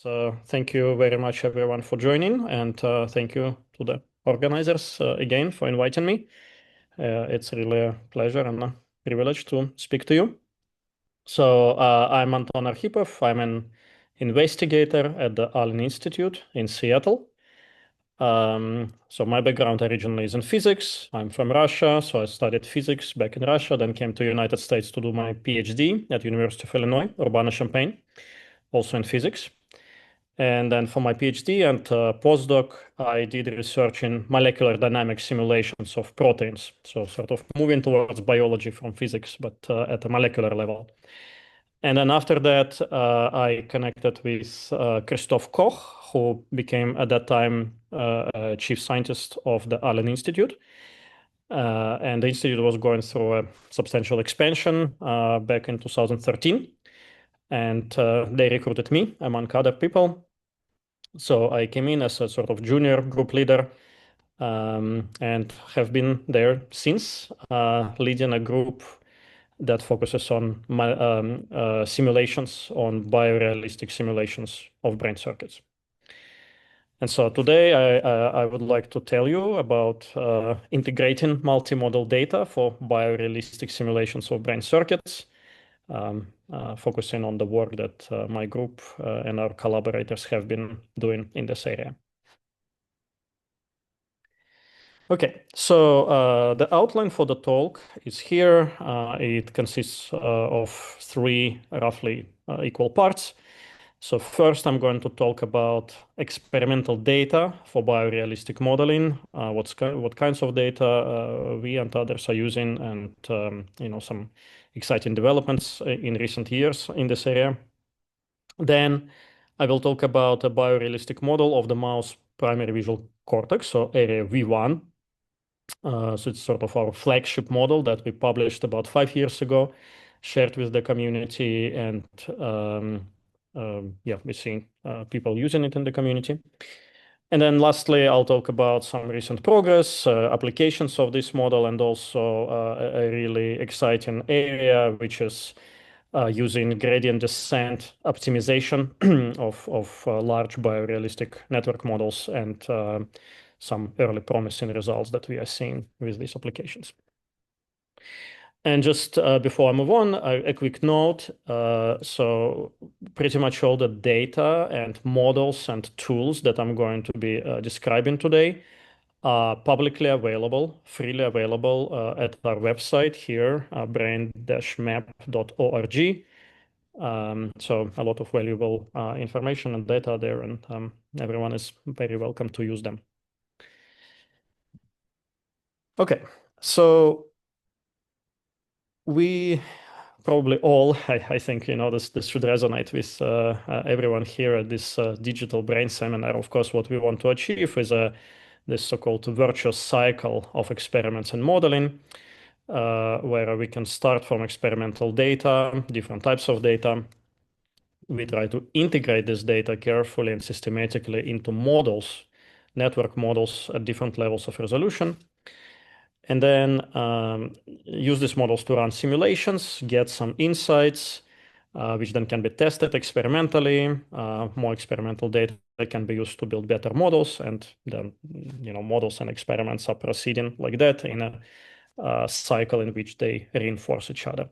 So thank you very much, everyone, for joining, and thank you to the organizers again for inviting me. It's really a pleasure and a privilege to speak to you. So I'm Anton Arkhipov. I'm an investigator at the Allen Institute in Seattle. So my background originally is in physics. I'm from Russia, so I studied physics back in Russia, then came to United States to do my PhD at University of Illinois, Urbana-Champaign, also in physics. And then for my PhD and postdoc, I did research in molecular dynamic simulations of proteins. So sort of moving towards biology from physics, but at a molecular level. And then after that, I connected with Christoph Koch, who became at that time chief scientist of the Allen Institute. And the institute was going through a substantial expansion back in 2013. And they recruited me among other people. So I came in as a sort of junior group leader and have been there since, leading a group that focuses on simulations, on biorealistic simulations of brain circuits. And so today I would like to tell you about integrating multimodal data for biorealistic simulations of brain circuits, focusing on the work that my group and our collaborators have been doing in this area. Okay, so the outline for the talk is here. It consists of three roughly equal parts. So first, I'm going to talk about experimental data for biorealistic modeling, what kinds of data we and others are using, and some exciting developments in recent years in this area. Then I will talk about a biorealistic model of the mouse primary visual cortex, so area V1. So it's sort of our flagship model that we published about 5 years ago, shared with the community, and yeah, we're seeing people using it in the community. And then lastly, I'll talk about some recent progress, applications of this model, and also a really exciting area, which is using gradient descent optimization of large biorealistic network models and some early promising results that we are seeing with these applications. And just before I move on, a quick note. So pretty much all the data and models and tools that I'm going to be describing today are publicly available, freely available at our website here, brain-map.org. So a lot of valuable information and data there, and everyone is very welcome to use them. Okay, so we probably all, I think, this should resonate with everyone here at this digital brain seminar. Of course, what we want to achieve is this so-called virtuous cycle of experiments and modeling, where we can start from experimental data, different types of data. We try to integrate this data carefully and systematically into models, network models at different levels of resolution. And then use these models to run simulations, get some insights, which then can be tested experimentally. More experimental data can be used to build better models, and then models and experiments are proceeding like that in a cycle in which they reinforce each other.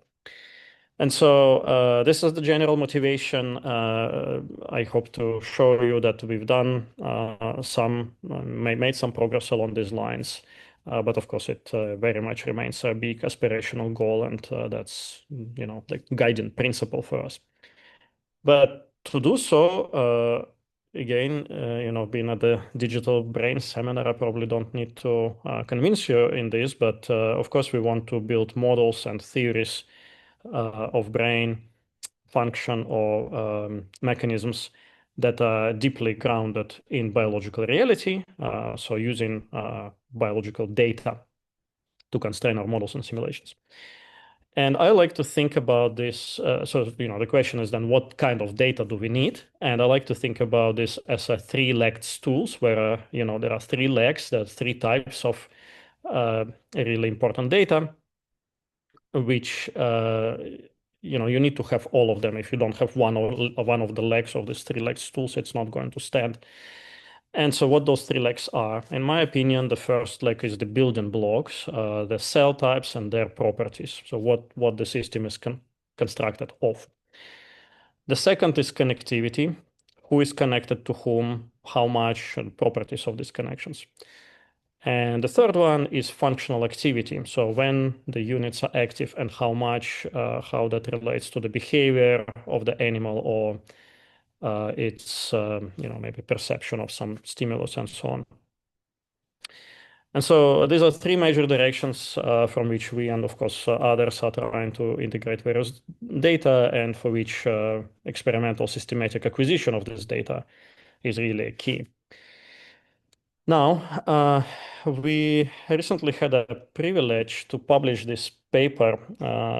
And so this is the general motivation. I hope to show you that we've done made some progress along these lines. But of course, it very much remains a big aspirational goal, and that's the guiding principle for us. But to do so, again, being at the Digital Brain Seminar, I probably don't need to convince you in this. But of course, we want to build models and theories of brain function or mechanisms that are deeply grounded in biological reality, so using biological data to constrain our models and simulations. And I like to think about this, so the question is then what kind of data do we need? And I like to think about this as a three-legged stools where, there are three legs, there are three types of really important data, which you need to have all of them. If you don't have one of the legs of these three legs stools, it's not going to stand. And so what those three legs are, in my opinion, the first leg is the building blocks, the cell types and their properties. So what the system is constructed of. The second is connectivity, who is connected to whom, how much, and properties of these connections. And the third one is functional activity. So when the units are active and how much, how that relates to the behavior of the animal or its, maybe perception of some stimulus and so on. And so these are three major directions from which we and of course others are trying to integrate various data, and for which experimental systematic acquisition of this data is really key. Now, we recently had a privilege to publish this paper.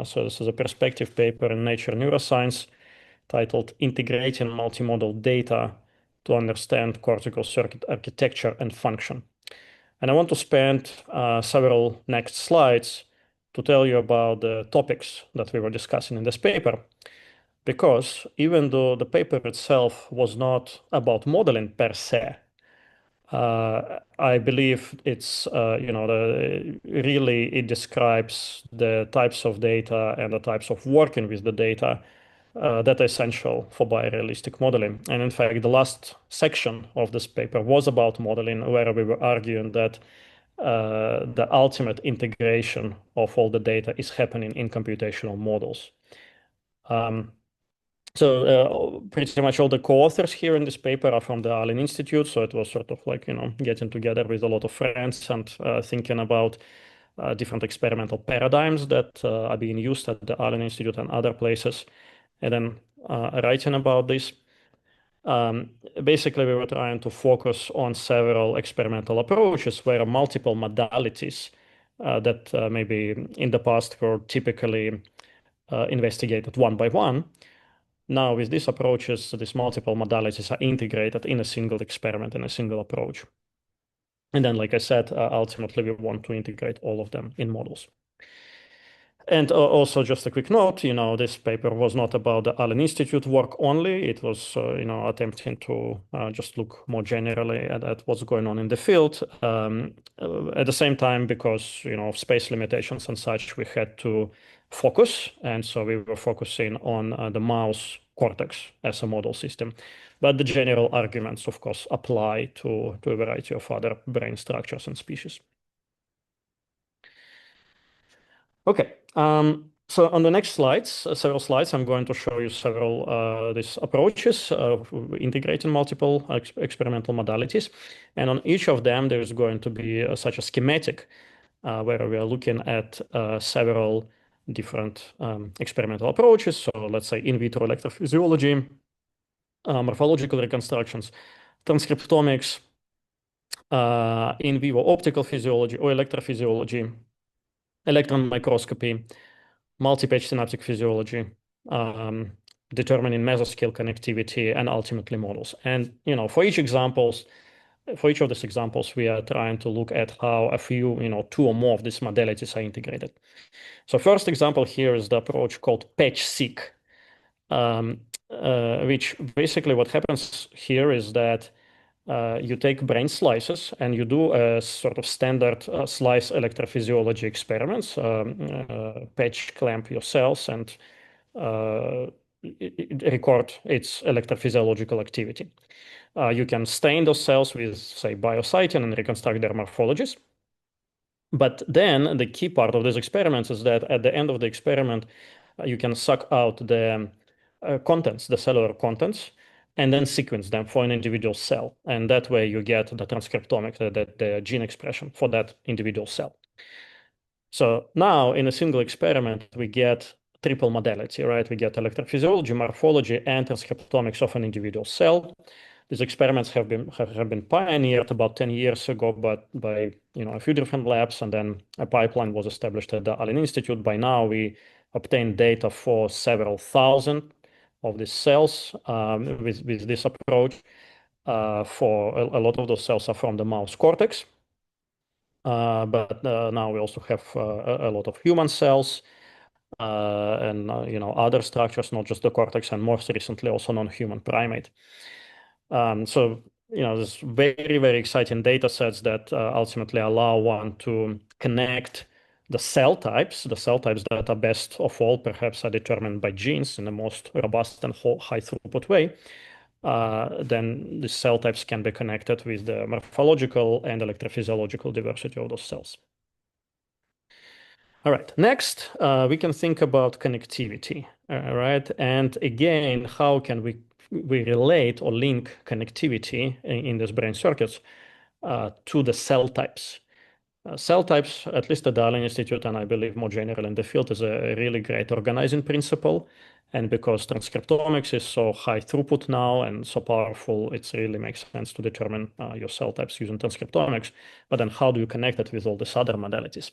So this is a perspective paper in Nature Neuroscience titled Integrating Multimodal Data to Understand Cortical Circuit Architecture and Function. And I want to spend several next slides to tell you about the topics that we were discussing in this paper. Because even though the paper itself was not about modeling per se, I believe it's, really it describes the types of data and the types of working with the data that are essential for biorealistic modeling. And in fact, the last section of this paper was about modeling, where we were arguing that the ultimate integration of all the data is happening in computational models. So pretty much all the co-authors here in this paper are from the Allen Institute. So it was sort of like, getting together with a lot of friends and thinking about different experimental paradigms that are being used at the Allen Institute and other places, and then writing about this. Basically, we were trying to focus on several experimental approaches where multiple modalities that maybe in the past were typically investigated one by one. Now, with these approaches, these multiple modalities are integrated in a single experiment, in a single approach. And then, like I said, ultimately, we want to integrate all of them in models. And also, just a quick note, this paper was not about the Allen Institute work only. It was, attempting to just look more generally at what's going on in the field. At the same time, because, of space limitations and such, we had to focus. And so we were focusing on the mouse cortex as a model system. But the general arguments, of course, apply to a variety of other brain structures and species. Okay, so on the next slides, several slides, I'm going to show you several these approaches of integrating multiple experimental modalities. And on each of them, there's going to be such a schematic where we are looking at several different experimental approaches. So let's say in vitro electrophysiology, morphological reconstructions, transcriptomics, in vivo optical physiology or electrophysiology, electron microscopy, multi-page synaptic physiology, determining mesoscale connectivity, and ultimately models. And for each of these examples, we are trying to look at how a few, two or more of these modalities are integrated. So first example here is the approach called patch-seq, which basically what happens here is that you take brain slices and you do a sort of standard slice electrophysiology experiments, patch clamp your cells and record its electrophysiological activity. You can stain those cells with, say, biocytin and reconstruct their morphologies. But then the key part of these experiments is that at the end of the experiment, you can suck out the contents, the cellular contents, and then sequence them for an individual cell. And that way you get the transcriptomic, the gene expression for that individual cell. So now in a single experiment, we get triple modality, right? We get electrophysiology, morphology, and transcriptomics of an individual cell. These experiments have been pioneered about 10 years ago, but by a few different labs, and then a pipeline was established at the Allen Institute. By now, we obtain data for several thousand of these cells with this approach. For a lot of those cells are from the mouse cortex, but now we also have a lot of human cells. and other structures, not just the cortex, and most recently also non-human primate. So there's very, very exciting data sets that ultimately allow one to connect the cell types that are best of all perhaps are determined by genes in the most robust and high throughput way. Then the cell types can be connected with the morphological and electrophysiological diversity of those cells. All right, next, we can think about connectivity, right? And again, how can we relate or link connectivity in these brain circuits to the cell types? Cell types, at least at the Allen Institute, and I believe more generally in the field, is a really great organizing principle. And because transcriptomics is so high throughput now and so powerful, it really makes sense to determine your cell types using transcriptomics. But then how do you connect it with all these other modalities?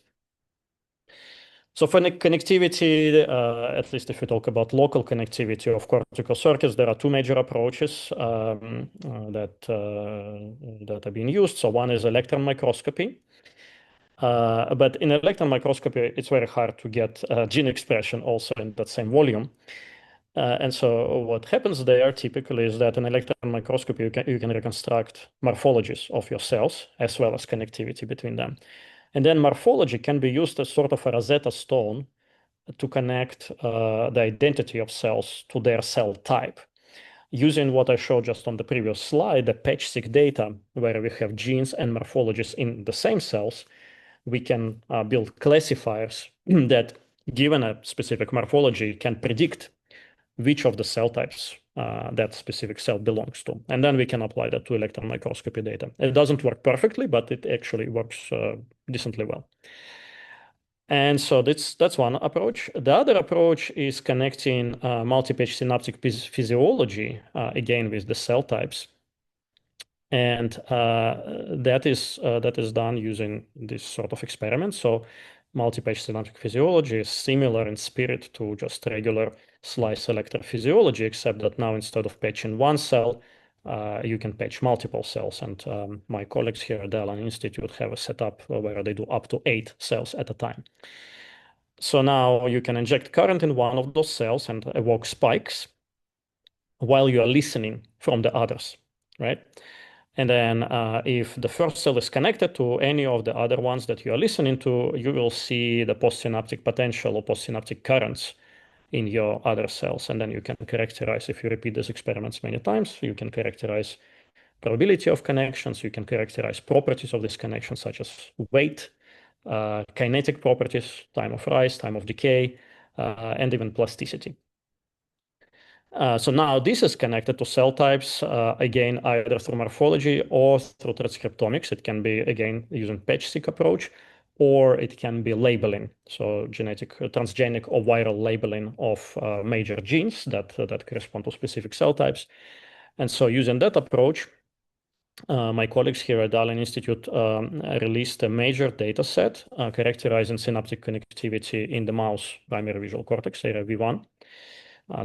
So for connectivity, at least if we talk about local connectivity of cortical circuits, there are two major approaches that are being used. So one is electron microscopy. But in electron microscopy, it's very hard to get gene expression also in that same volume. And so what happens there typically is that in electron microscopy, you can reconstruct morphologies of your cells as well as connectivity between them. And then morphology can be used as sort of a Rosetta Stone to connect the identity of cells to their cell type. Using what I showed just on the previous slide, the patch-seq data, where we have genes and morphologies in the same cells, we can build classifiers that, given a specific morphology, can predict which of the cell types that specific cell belongs to. And then we can apply that to electron microscopy data. It doesn't work perfectly, but it actually works decently well. And so that's one approach. The other approach is connecting multi-patch synaptic physiology, again, with the cell types. And that is done using this sort of experiment. So multi-patch synaptic physiology is similar in spirit to just regular slice selector physiology, except that now instead of patching one cell, you can patch multiple cells. And my colleagues here at the Allen Institute have a setup where they do up to 8 cells at a time. So now you can inject current in one of those cells and evoke spikes while you are listening from the others, right? And then if the first cell is connected to any of the other ones that you are listening to, you will see the postsynaptic potential or postsynaptic currents in your other cells. And then you can characterize, if you repeat these experiments many times, you can characterize probability of connections, you can characterize properties of this connection, such as weight, kinetic properties, time of rise, time of decay, and even plasticity. So now this is connected to cell types, again, either through morphology or through transcriptomics. It can be, again, using patch-seq approach, or it can be labeling. So genetic, transgenic or viral labeling of major genes that correspond to specific cell types. And so using that approach, my colleagues here at Allen Institute released a major data set characterizing synaptic connectivity in the mouse primary visual cortex, area V1.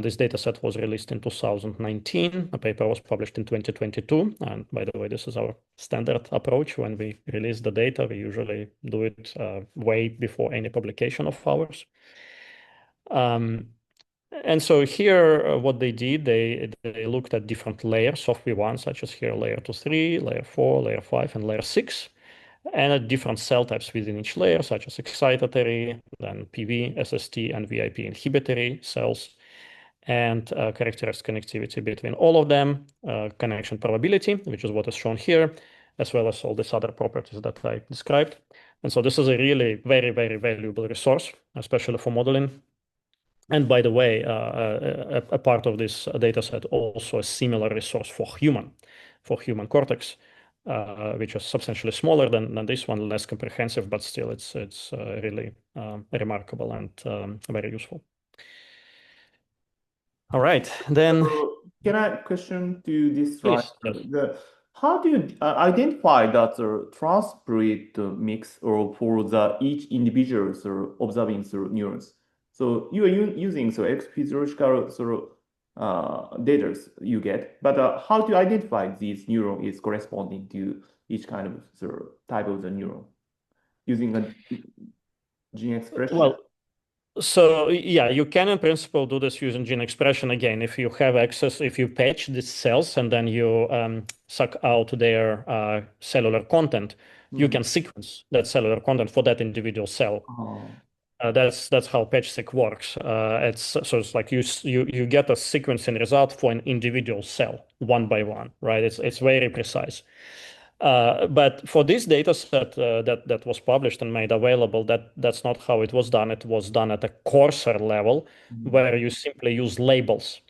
This data set was released in 2019. A paper was published in 2022. And by the way, this is our standard approach. When we release the data, we usually do it way before any publication of ours. And so here, what they did, they looked at different layers of V1, such as here layer 2, 3, layer 4, layer 5, and layer 6, and at different cell types within each layer, such as excitatory, then PV, SST, and VIP inhibitory cells, and characterized connectivity between all of them, connection probability, which is what is shown here, as well as all these other properties that I described. And so this is a really very, very valuable resource, especially for modeling. And by the way, a part of this data set also a similar resource for human cortex, which is substantially smaller than this one, less comprehensive, but still it's really remarkable and very useful. All right, then. So can I question to this slide? Yes. How do you identify that the transbreed mix or for the each individual observing neurons? So you are using physiological data you get, but how do you identify these neuron is corresponding to each kind of type of the neuron using a gene expression? Well, So yeah, you can in principle do this using gene expression again. If you have access, if you patch these cells and then you suck out their cellular content, you Hmm. can sequence that cellular content for that individual cell. Oh. That's how patch-seq works. It's like you get a sequencing result for an individual cell one by one, right? It's very precise. But for this data set that was published and made available, that's not how it was done. It was done at a coarser level Hmm. where you simply use labels,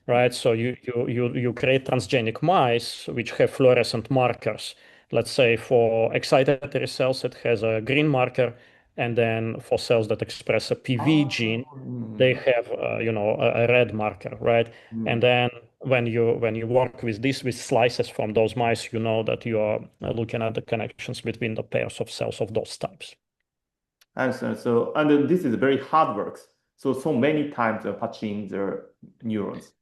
right? So you create transgenic mice which have fluorescent markers. Let's say for excitatory cells, it has a green marker, and then for cells that express a PV Oh. gene, they have a red marker, right? And Hmm. then when you work with this with slices from those mice, you know that you are looking at the connections between the pairs of cells of those types. And and this is very hard work. So many times patching the neurons.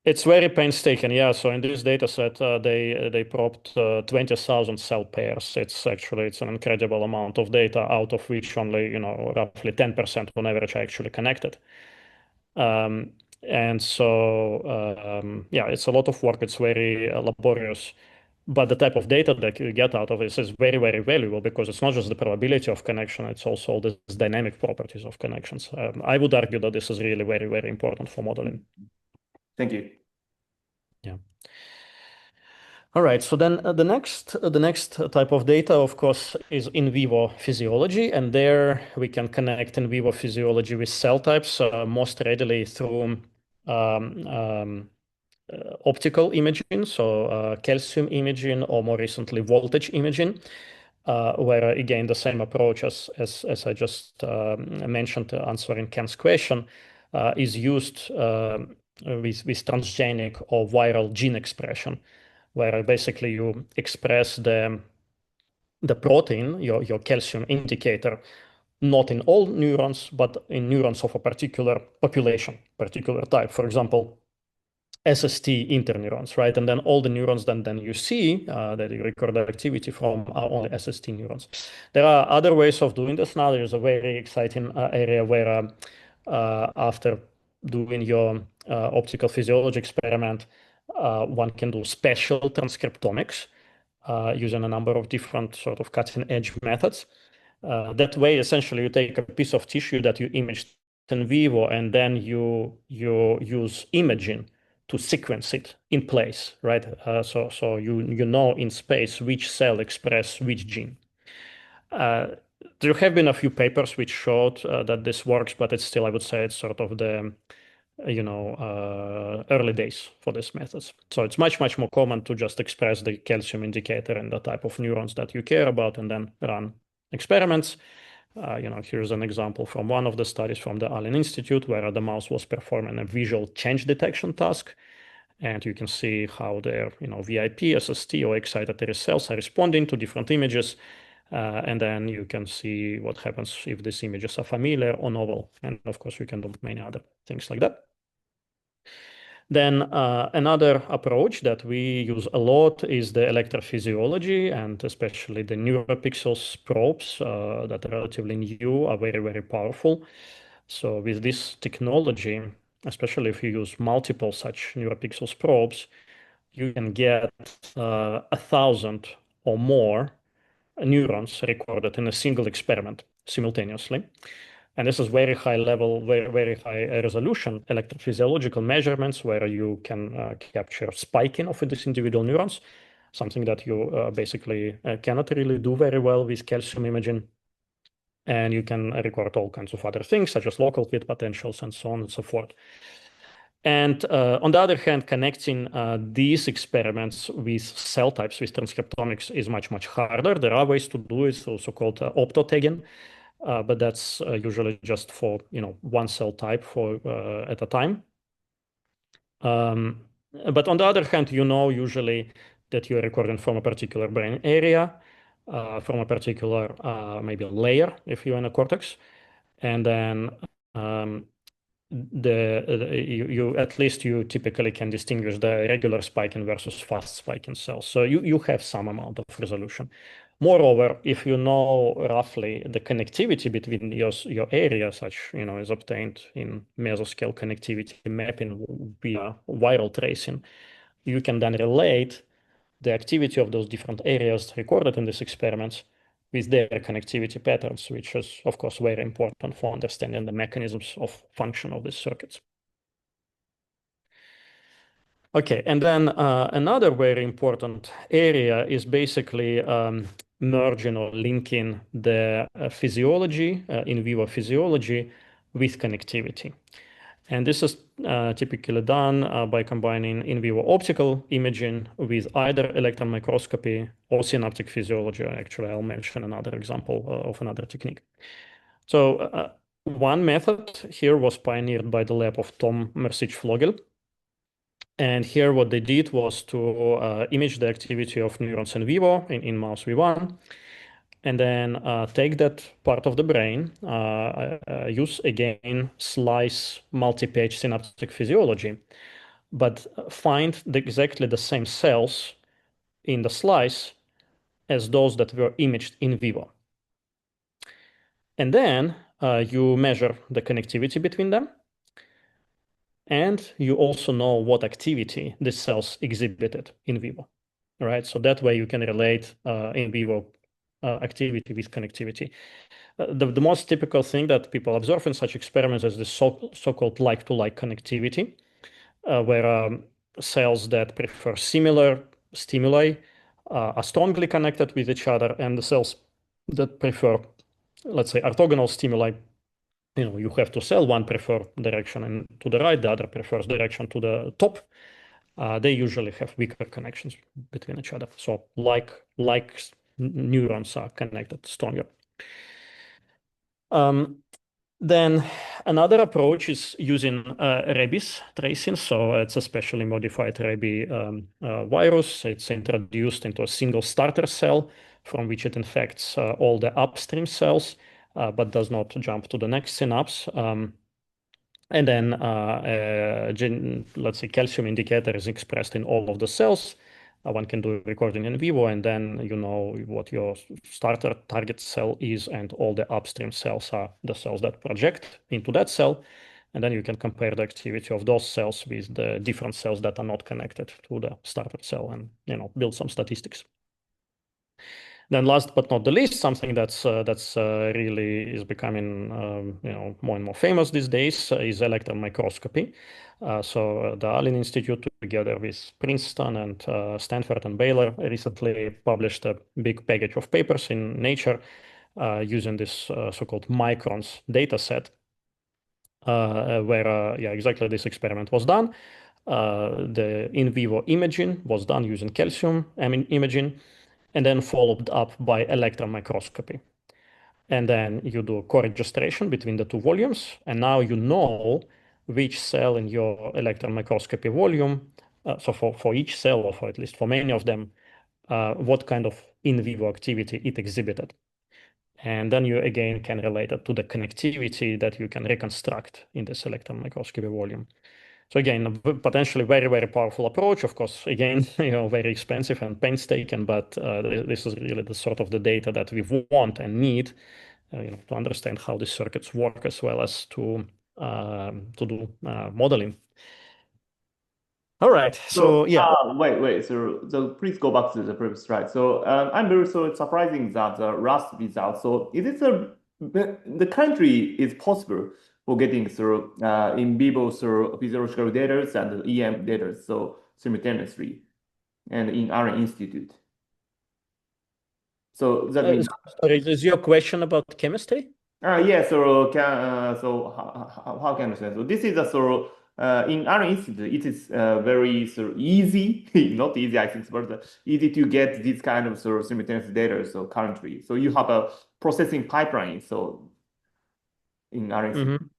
It's very painstaking, yeah. So in this data set, they probed 20,000 cell pairs. It's an incredible amount of data, out of which only roughly 10% on average are actually connected. Um, and so yeah, it's a lot of work. It's very laborious. But the type of data that you get out of this is very, very valuable because it's not just the probability of connection, it's also the dynamic properties of connections. I would argue that this is really very, very important for modeling. Thank you. Yeah. All right. So then the next type of data, of course, is in vivo physiology, and there we can connect in vivo physiology with cell types most readily through um, um, optical imaging, so calcium imaging, or more recently voltage imaging, where again the same approach as I just mentioned answering Ken's question is used with transgenic or viral gene expression, where basically you express the protein, your calcium indicator, not in all neurons, but in neurons of a particular population, particular type. For example, SST interneurons, right? And then all the neurons then you see that you record the activity from are only SST neurons. There are other ways of doing this now. There's a very exciting area where after doing your optical physiology experiment, one can do spatial transcriptomics using a number of different sort of cutting edge methods. That way, essentially, you take a piece of tissue that you imaged in vivo, and then you use imaging to sequence it in place, right? So you know in space which cell express which gene. Uh, there have been a few papers which showed that this works, but it's still, I would say, it's sort of the early days for these methods. So it's much more common to just express the calcium indicator in the type of neurons that you care about and then run experiments. Here's an example from one of the studies from the Allen Institute where the mouse was performing a visual change detection task. And you can see how their, VIP, SST, or excitatory cells are responding to different images. And then you can see what happens if these images are familiar or novel. And of course, we can do many other things like that. Then another approach that we use a lot is the electrophysiology, and especially the neuropixels probes that are relatively new are very, very powerful. So with this technology, especially if you use multiple such neuropixels probes, you can get 1,000 or more neurons recorded in a single experiment simultaneously. And this is very high level, very high resolution electrophysiological measurements where you can capture spiking of these individual neurons, something that you basically cannot really do very well with calcium imaging. And you can record all kinds of other things, such as local field potentials and so on and so forth. And on the other hand, connecting these experiments with cell types, with transcriptomics, is much harder. There are ways to do it, also called optotagging, but that's usually just for one cell type for at a time. Um, but on the other hand, usually that you're recording from a particular brain area, from a particular maybe layer if you're in a cortex, and then um, you at least you typically can distinguish the regular spiking versus fast spiking cells. So you have some amount of resolution. Moreover, if you know roughly the connectivity between your area, such is obtained in mesoscale connectivity mapping via viral tracing, you can then relate the activity of those different areas recorded in these experiments with their connectivity patterns, which is, of course, very important for understanding the mechanisms of function of these circuits. Okay, and then another very important area is basically merging or linking the physiology, in vivo physiology, with connectivity. And this is typically done by combining in vivo optical imaging with either electron microscopy or synaptic physiology. Actually, I'll mention another example of another technique. So one method here was pioneered by the lab of Tom Mersic-Flogel. And here what they did was to image the activity of neurons in vivo in mouse V1, and then take that part of the brain, use again slice multi-page synaptic physiology, but find exactly the same cells in the slice as those that were imaged in vivo. And then you measure the connectivity between them, and you also know what activity the cells exhibited in vivo. All right, so that way you can relate in vivo activity with connectivity. The most typical thing that people observe in such experiments is the so-called like-to-like connectivity, where cells that prefer similar stimuli are strongly connected with each other, and the cells that prefer, let's say, orthogonal stimuli, you have to cell, one prefer direction and to the right, the other prefers direction to the top. They usually have weaker connections between each other. So like neurons are connected stronger. Then another approach is using rabies tracing. So it's a specially modified rabies virus. It's introduced into a single starter cell from which it infects all the upstream cells, but does not jump to the next synapse. And then, let's say, calcium indicator is expressed in all of the cells. One can do recording in vivo, and then you know what your starter target cell is, and all the upstream cells are the cells that project into that cell. And then you can compare the activity of those cells with the different cells that are not connected to the starter cell, and build some statistics. Then last but not the least, something that's really is becoming more and more famous these days is electron microscopy. So the Allen Institute, together with Princeton and Stanford and Baylor, recently published a big package of papers in Nature using this so-called microns dataset, where exactly this experiment was done. The in vivo imaging was done using calcium imaging, and then followed up by electron microscopy. And then you do co-registration between the two volumes, and now you know which cell in your electron microscopy volume, so for each cell, or for at least for many of them, what kind of in vivo activity it exhibited. And then you again can relate it to the connectivity that you can reconstruct in this electron microscopy volume. So again, potentially very, very powerful approach. Of course, again, very expensive and painstaking, but this is really the sort of the data that we want and need, to understand how these circuits work, as well as to do modeling. All right. So yeah. Wait. So please go back to the previous slide. So I'm very so it's surprising that the Rust result. So is it the country is possible for getting through in vivo through physiological data and EM data so simultaneously, and in our institute. So that means Sorry, is your question about chemistry? yeah. So how can I say? So this is a so in our institute, it is very so easy, not easy, I think, but easy to get this kind of sort of simultaneous data. So currently, so you have a processing pipeline. So in our institute,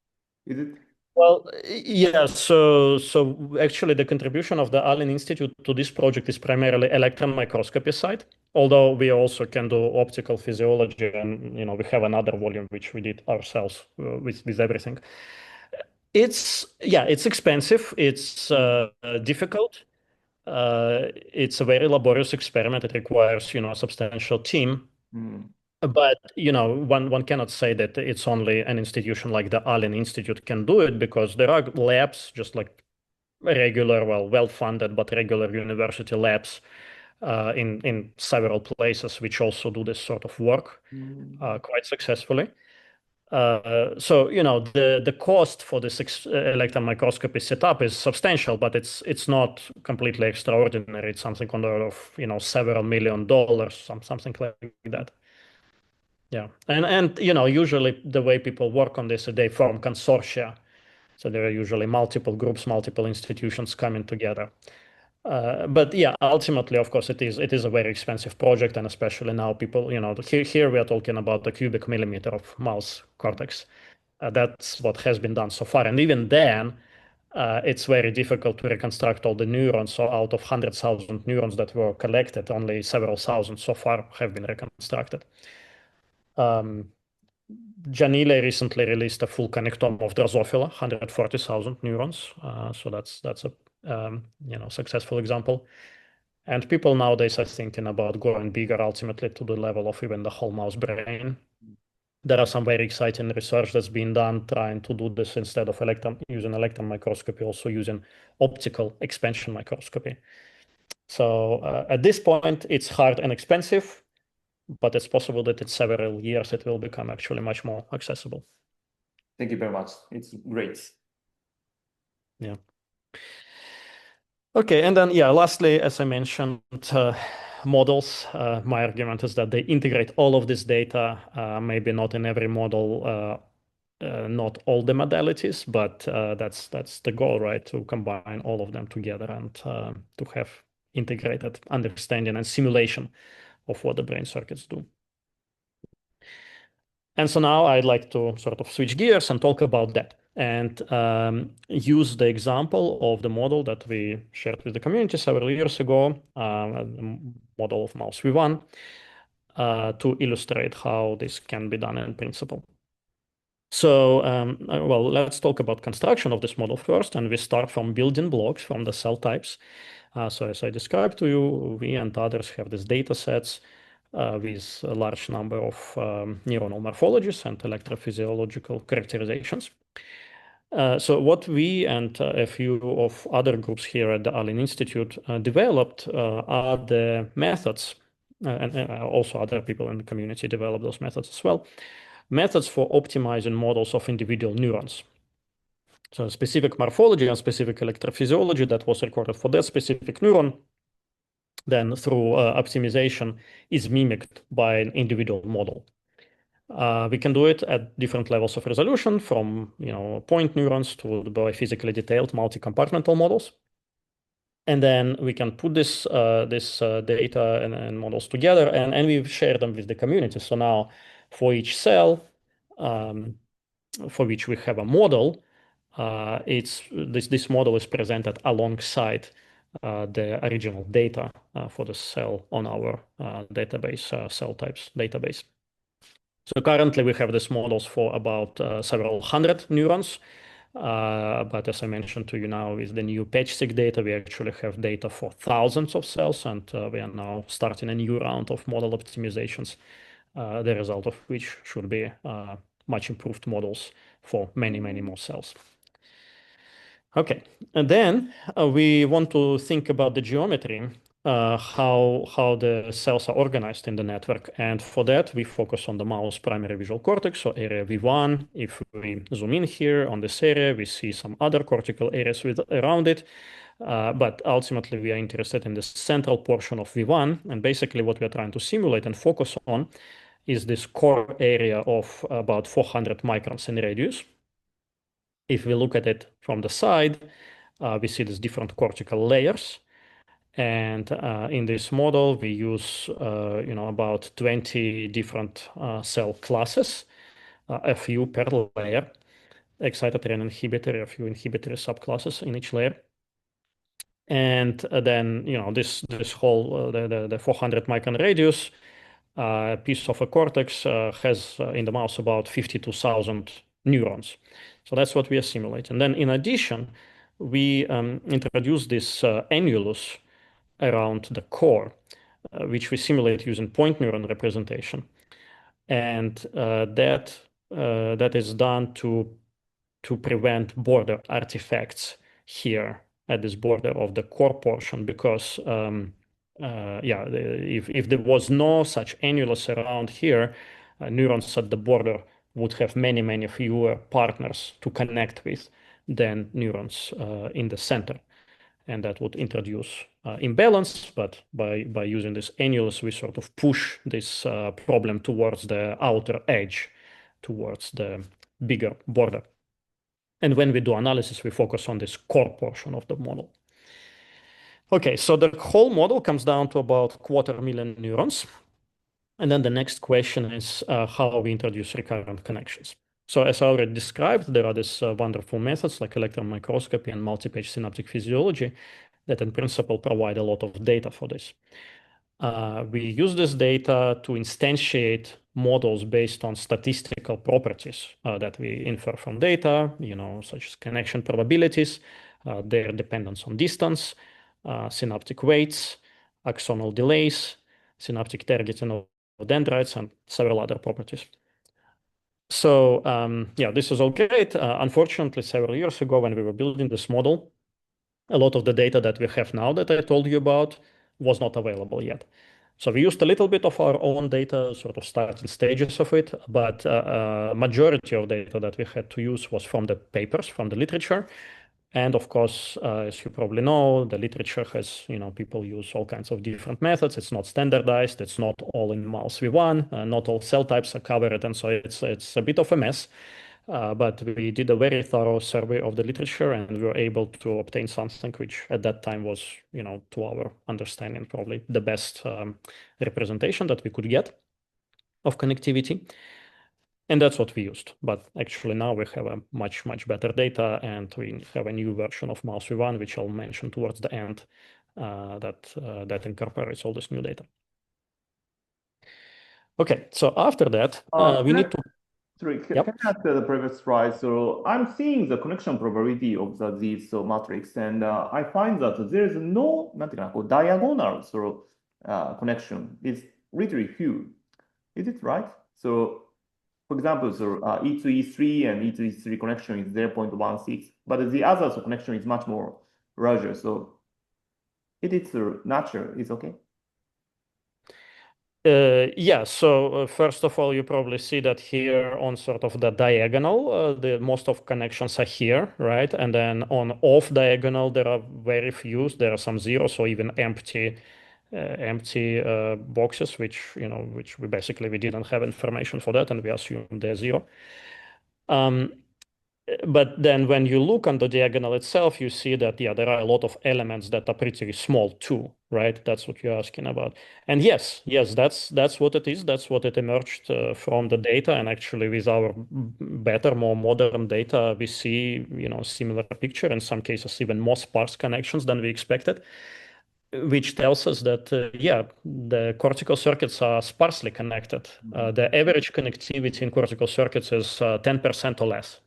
is it? Well, yeah. So actually, the contribution of the Allen Institute to this project is primarily electron microscopy side. Although we also can do optical physiology, and we have another volume which we did ourselves with everything. It's expensive. It's difficult. it's a very laborious experiment. It requires, a substantial team. Mm. But, one cannot say that it's only an institution like the Allen Institute can do it, because there are labs, just like regular, well-funded, but regular university labs in several places, which also do this sort of work Mm. quite successfully. So the cost for this electron microscopy setup is substantial, but it's not completely extraordinary. It's something on the order of several $1 million, something like that. Yeah, and usually the way people work on this, they form consortia. So there are usually multiple groups, multiple institutions coming together. But yeah, ultimately, of course, it is a very expensive project, and especially now people, here we are talking about the cubic millimeter of mouse cortex. That's what has been done so far, and even then, it's very difficult to reconstruct all the neurons. So out of 100,000 neurons that were collected, only several thousand so far have been reconstructed. Um, Janile recently released a full connectome of Drosophila, 140,000 neurons. So that's a successful example. And people nowadays are thinking about going bigger, ultimately to the level of even the whole mouse brain. There are some very exciting research that's being done trying to do this instead of using electron microscopy, also using optical expansion microscopy. So at this point, it's hard and expensive, but it's possible that in several years it will become actually much more accessible. Thank you very much. It's great. Yeah. Okay, and then lastly, as I mentioned, models. My argument is that they integrate all of this data, maybe not in every model, not all the modalities, but that's the goal, right? To combine all of them together and to have integrated understanding and simulation of what the brain circuits do. And so now I'd like to sort of switch gears and talk about that, and use the example of the model that we shared with the community several years ago, the model of mouse V1, to illustrate how this can be done in principle. So, well, let's talk about construction of this model first, and we start from building blocks from the cell types. So as I described to you, we and others have these data sets with a large number of neuronal morphologies and electrophysiological characterizations. So what we and a few of other groups here at the Allen Institute developed are the methods, and also other people in the community developed those methods as well, methods for optimizing models of individual neurons. So specific morphology and specific electrophysiology that was recorded for that specific neuron, then through optimization is mimicked by an individual model. We can do it at different levels of resolution, from point neurons to the biophysically detailed multi-compartmental models. And then we can put this data and models together, and we share them with the community. So now for each cell, for which we have a model, this model is presented alongside the original data for the cell on our database, cell types database. So currently we have these models for about several hundred neurons. But as I mentioned to you now, with the new patch-seq data, we actually have data for thousands of cells, and we are now starting a new round of model optimizations, the result of which should be much improved models for many, many more cells. Okay, and then we want to think about the geometry, how the cells are organized in the network. And for that, we focus on the mouse primary visual cortex, so area V1. If we zoom in here on this area, we see some other cortical areas around it. But ultimately, we are interested in the central portion of V1. And basically, what we are trying to simulate and focus on is this core area of about 400 microns in radius. If we look at it from the side, we see these different cortical layers. And in this model, we use about 20 different cell classes, a few per layer, excitatory and inhibitory, a few inhibitory subclasses in each layer. And then this whole the 400 micron radius piece of a cortex has in the mouse about 52,000 neurons. So that's what we assimilate. And then in addition, we introduce this annulus around the core, which we simulate using point neuron representation. And that is done to prevent border artifacts here at this border of the core portion, because yeah, if there was no such annulus around here, neurons at the border would have many fewer partners to connect with than neurons in the center, and that would introduce imbalance. But by using this annulus, we sort of push this problem towards the outer edge, towards the bigger border. And when we do analysis, we focus on this core portion of the model. Okay, so the whole model comes down to about 250,000 neurons. And then the next question is how we introduce recurrent connections. So as I already described, there are these wonderful methods like electron microscopy and multi-page synaptic physiology that in principle provide a lot of data for this. We use this data to instantiate models based on statistical properties that we infer from data, such as connection probabilities, their dependence on distance, synaptic weights, axonal delays, synaptic targeting of dendrites, and several other properties. So yeah, this is all great. Unfortunately, several years ago when we were building this model, a lot of the data that we have now that I told you about was not available yet. So we used a little bit of our own data, sort of starting stages of it, but majority of data that we had to use was from the papers, from the literature. And of course, as you probably know, the literature has, people use all kinds of different methods. It's not standardized. It's not all in mouse V1. Not all cell types are covered. And so it's a bit of a mess. But we did a very thorough survey of the literature, and we were able to obtain something which at that time was, to our understanding, probably the best representation that we could get of connectivity. And that's what we used. But actually now we have a much better data, and we have a new version of mouse V1, which I'll mention towards the end, that incorporates all this new data. Okay, so after that, we need to... Sorry, can Yep. I ask the previous slide? So I'm seeing the connection probability of these matrix, and I find that there is no diagonal connection. It's literally few. Is it right? So, for example, E to E3 and E to E3 connection is 0.16, but the other connection is much more larger. So it is natural. It's okay. Yeah, so first of all, you probably see that here on sort of the diagonal, the most of connections are here, right? And then on off diagonal, there are very few. There are some zeros or even empty boxes, which we basically we didn't have information for that, and we assume they're zero. But then when you look on the diagonal itself, you see that, yeah, there are a lot of elements that are pretty small too, right? That's what you're asking about. And yes, that's what it is. That's what it emerged from the data. And actually with our better, more modern data, we see, similar picture, in some cases, even more sparse connections than we expected, which tells us that, yeah, the cortical circuits are sparsely connected. The average connectivity in cortical circuits is 10% or less.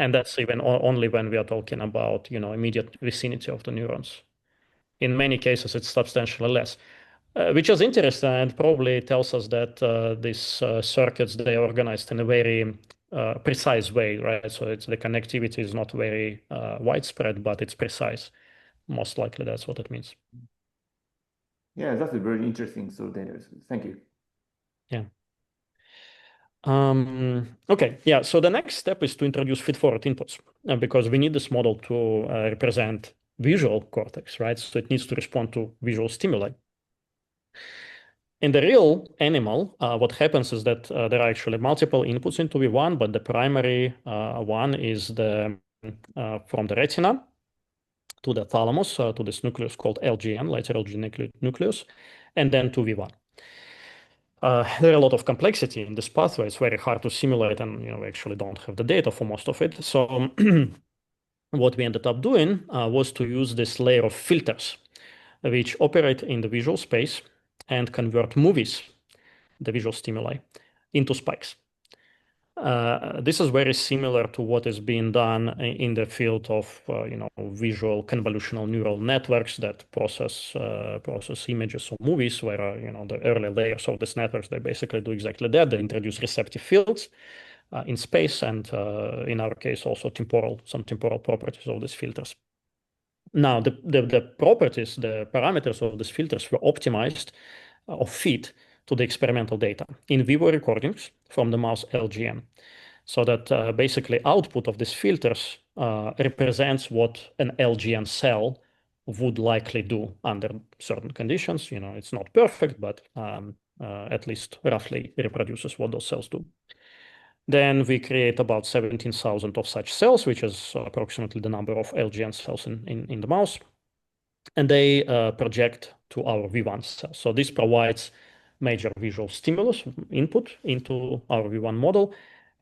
And that's even only when we are talking about, immediate vicinity of the neurons. In many cases, it's substantially less, which is interesting and probably tells us that these circuits, they are organized in a very precise way, right? So the connectivity is not very widespread, but it's precise. Most likely, that's what it means. Yeah, that's a very interesting data. Thank you. Yeah. Okay, yeah, so the next step is to introduce feed-forward inputs, because we need this model to represent visual cortex, right? So it needs to respond to visual stimuli. In the real animal, what happens is that there are actually multiple inputs into V1, but the primary one is from the retina to the thalamus, to this nucleus called LGN, lateral geniculate nucleus, and then to V1. There are a lot of complexity in this pathway. It's very hard to simulate, and we actually don't have the data for most of it. So what we ended up doing was to use this layer of filters, which operate in the visual space and convert movies, the visual stimuli, into spikes. This is very similar to what is being done in the field of visual convolutional neural networks that process images of movies, where the early layers of these networks, they basically do exactly that. They introduce receptive fields in space, and in our case also some temporal properties of these filters. Now the properties, the parameters of these filters were optimized or fit to the experimental data in vivo recordings from the mouse LGN. So that basically output of these filters represents what an LGN cell would likely do under certain conditions. It's not perfect, but at least roughly reproduces what those cells do. Then we create about 17,000 of such cells, which is approximately the number of LGN cells in the mouse. And they project to our V1 cells. So this provides major visual stimulus input into our V1 model.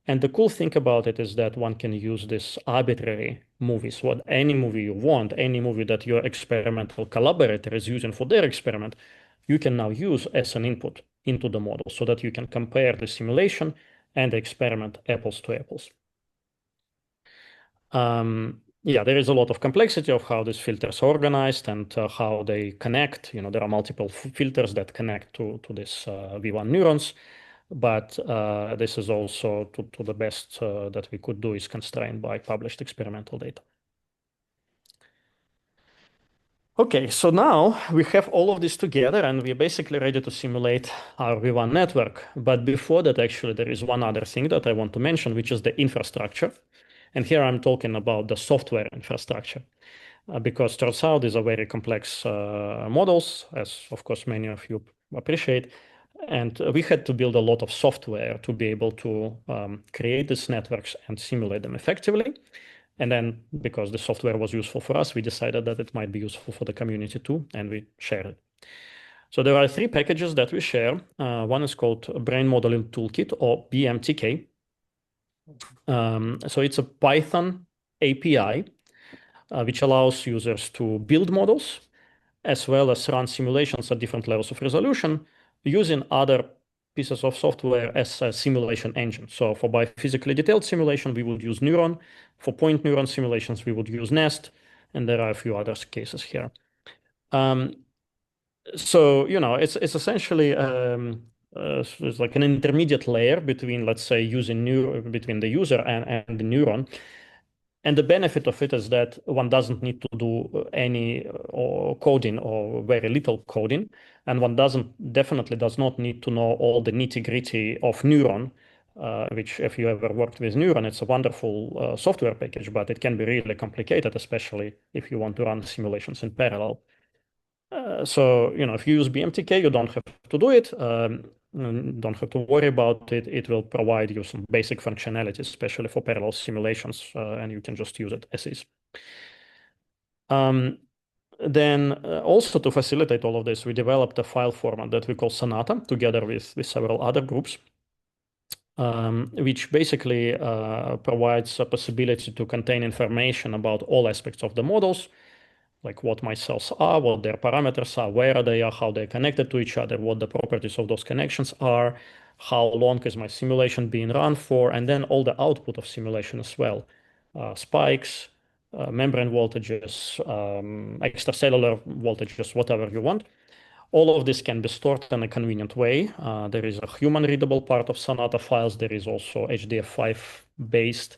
And the cool thing about it is that one can use this arbitrary movies, any movie you want, any movie that your experimental collaborator is using for their experiment, you can now use as an input into the model so that you can compare the simulation and the experiment apples to apples. Yeah, there is a lot of complexity of how these filters are organized and how they connect. There are multiple filters that connect to this V1 neurons. But this is also to the best that we could do is constrained by published experimental data. Okay, so now we have all of this together and we're basically ready to simulate our V1 network. But before that, actually, there is one other thing that I want to mention, which is the infrastructure. And here I'm talking about the software infrastructure. Because turns out these are very complex models, as of course many of you appreciate. And we had to build a lot of software to be able to create these networks and simulate them effectively. And then because the software was useful for us, we decided that it might be useful for the community too, and we shared it. So there are three packages that we share. One is called Brain Modeling Toolkit, or BMTK. So it's a Python API, which allows users to build models as well as run simulations at different levels of resolution using other pieces of software as a simulation engine. So for biophysically detailed simulation, we would use Neuron. For point neuron simulations, we would use Nest. And there are a few other cases here. So, it's essentially it's like an intermediate layer between, let's say, between the user and the neuron. And the benefit of it is that one doesn't need to do any coding or very little coding. And one definitely does not need to know all the nitty-gritty of Neuron, which if you ever worked with Neuron, it's a wonderful software package, but it can be really complicated, especially if you want to run simulations in parallel. So, if you use BMTK, you don't have to do it. Don't have to worry about it. It will provide you some basic functionalities, especially for parallel simulations, and you can just use it as is. Then also to facilitate all of this, we developed a file format that we call Sonata together with several other groups, which basically provides a possibility to contain information about all aspects of the models, like what my cells are, what their parameters are, where they are, how they're connected to each other, what the properties of those connections are, how long is my simulation being run for, and then all the output of simulation as well. Spikes, membrane voltages, extracellular voltages, whatever you want. All of this can be stored in a convenient way. There is a human readable part of Sonata files. There is also HDF5 based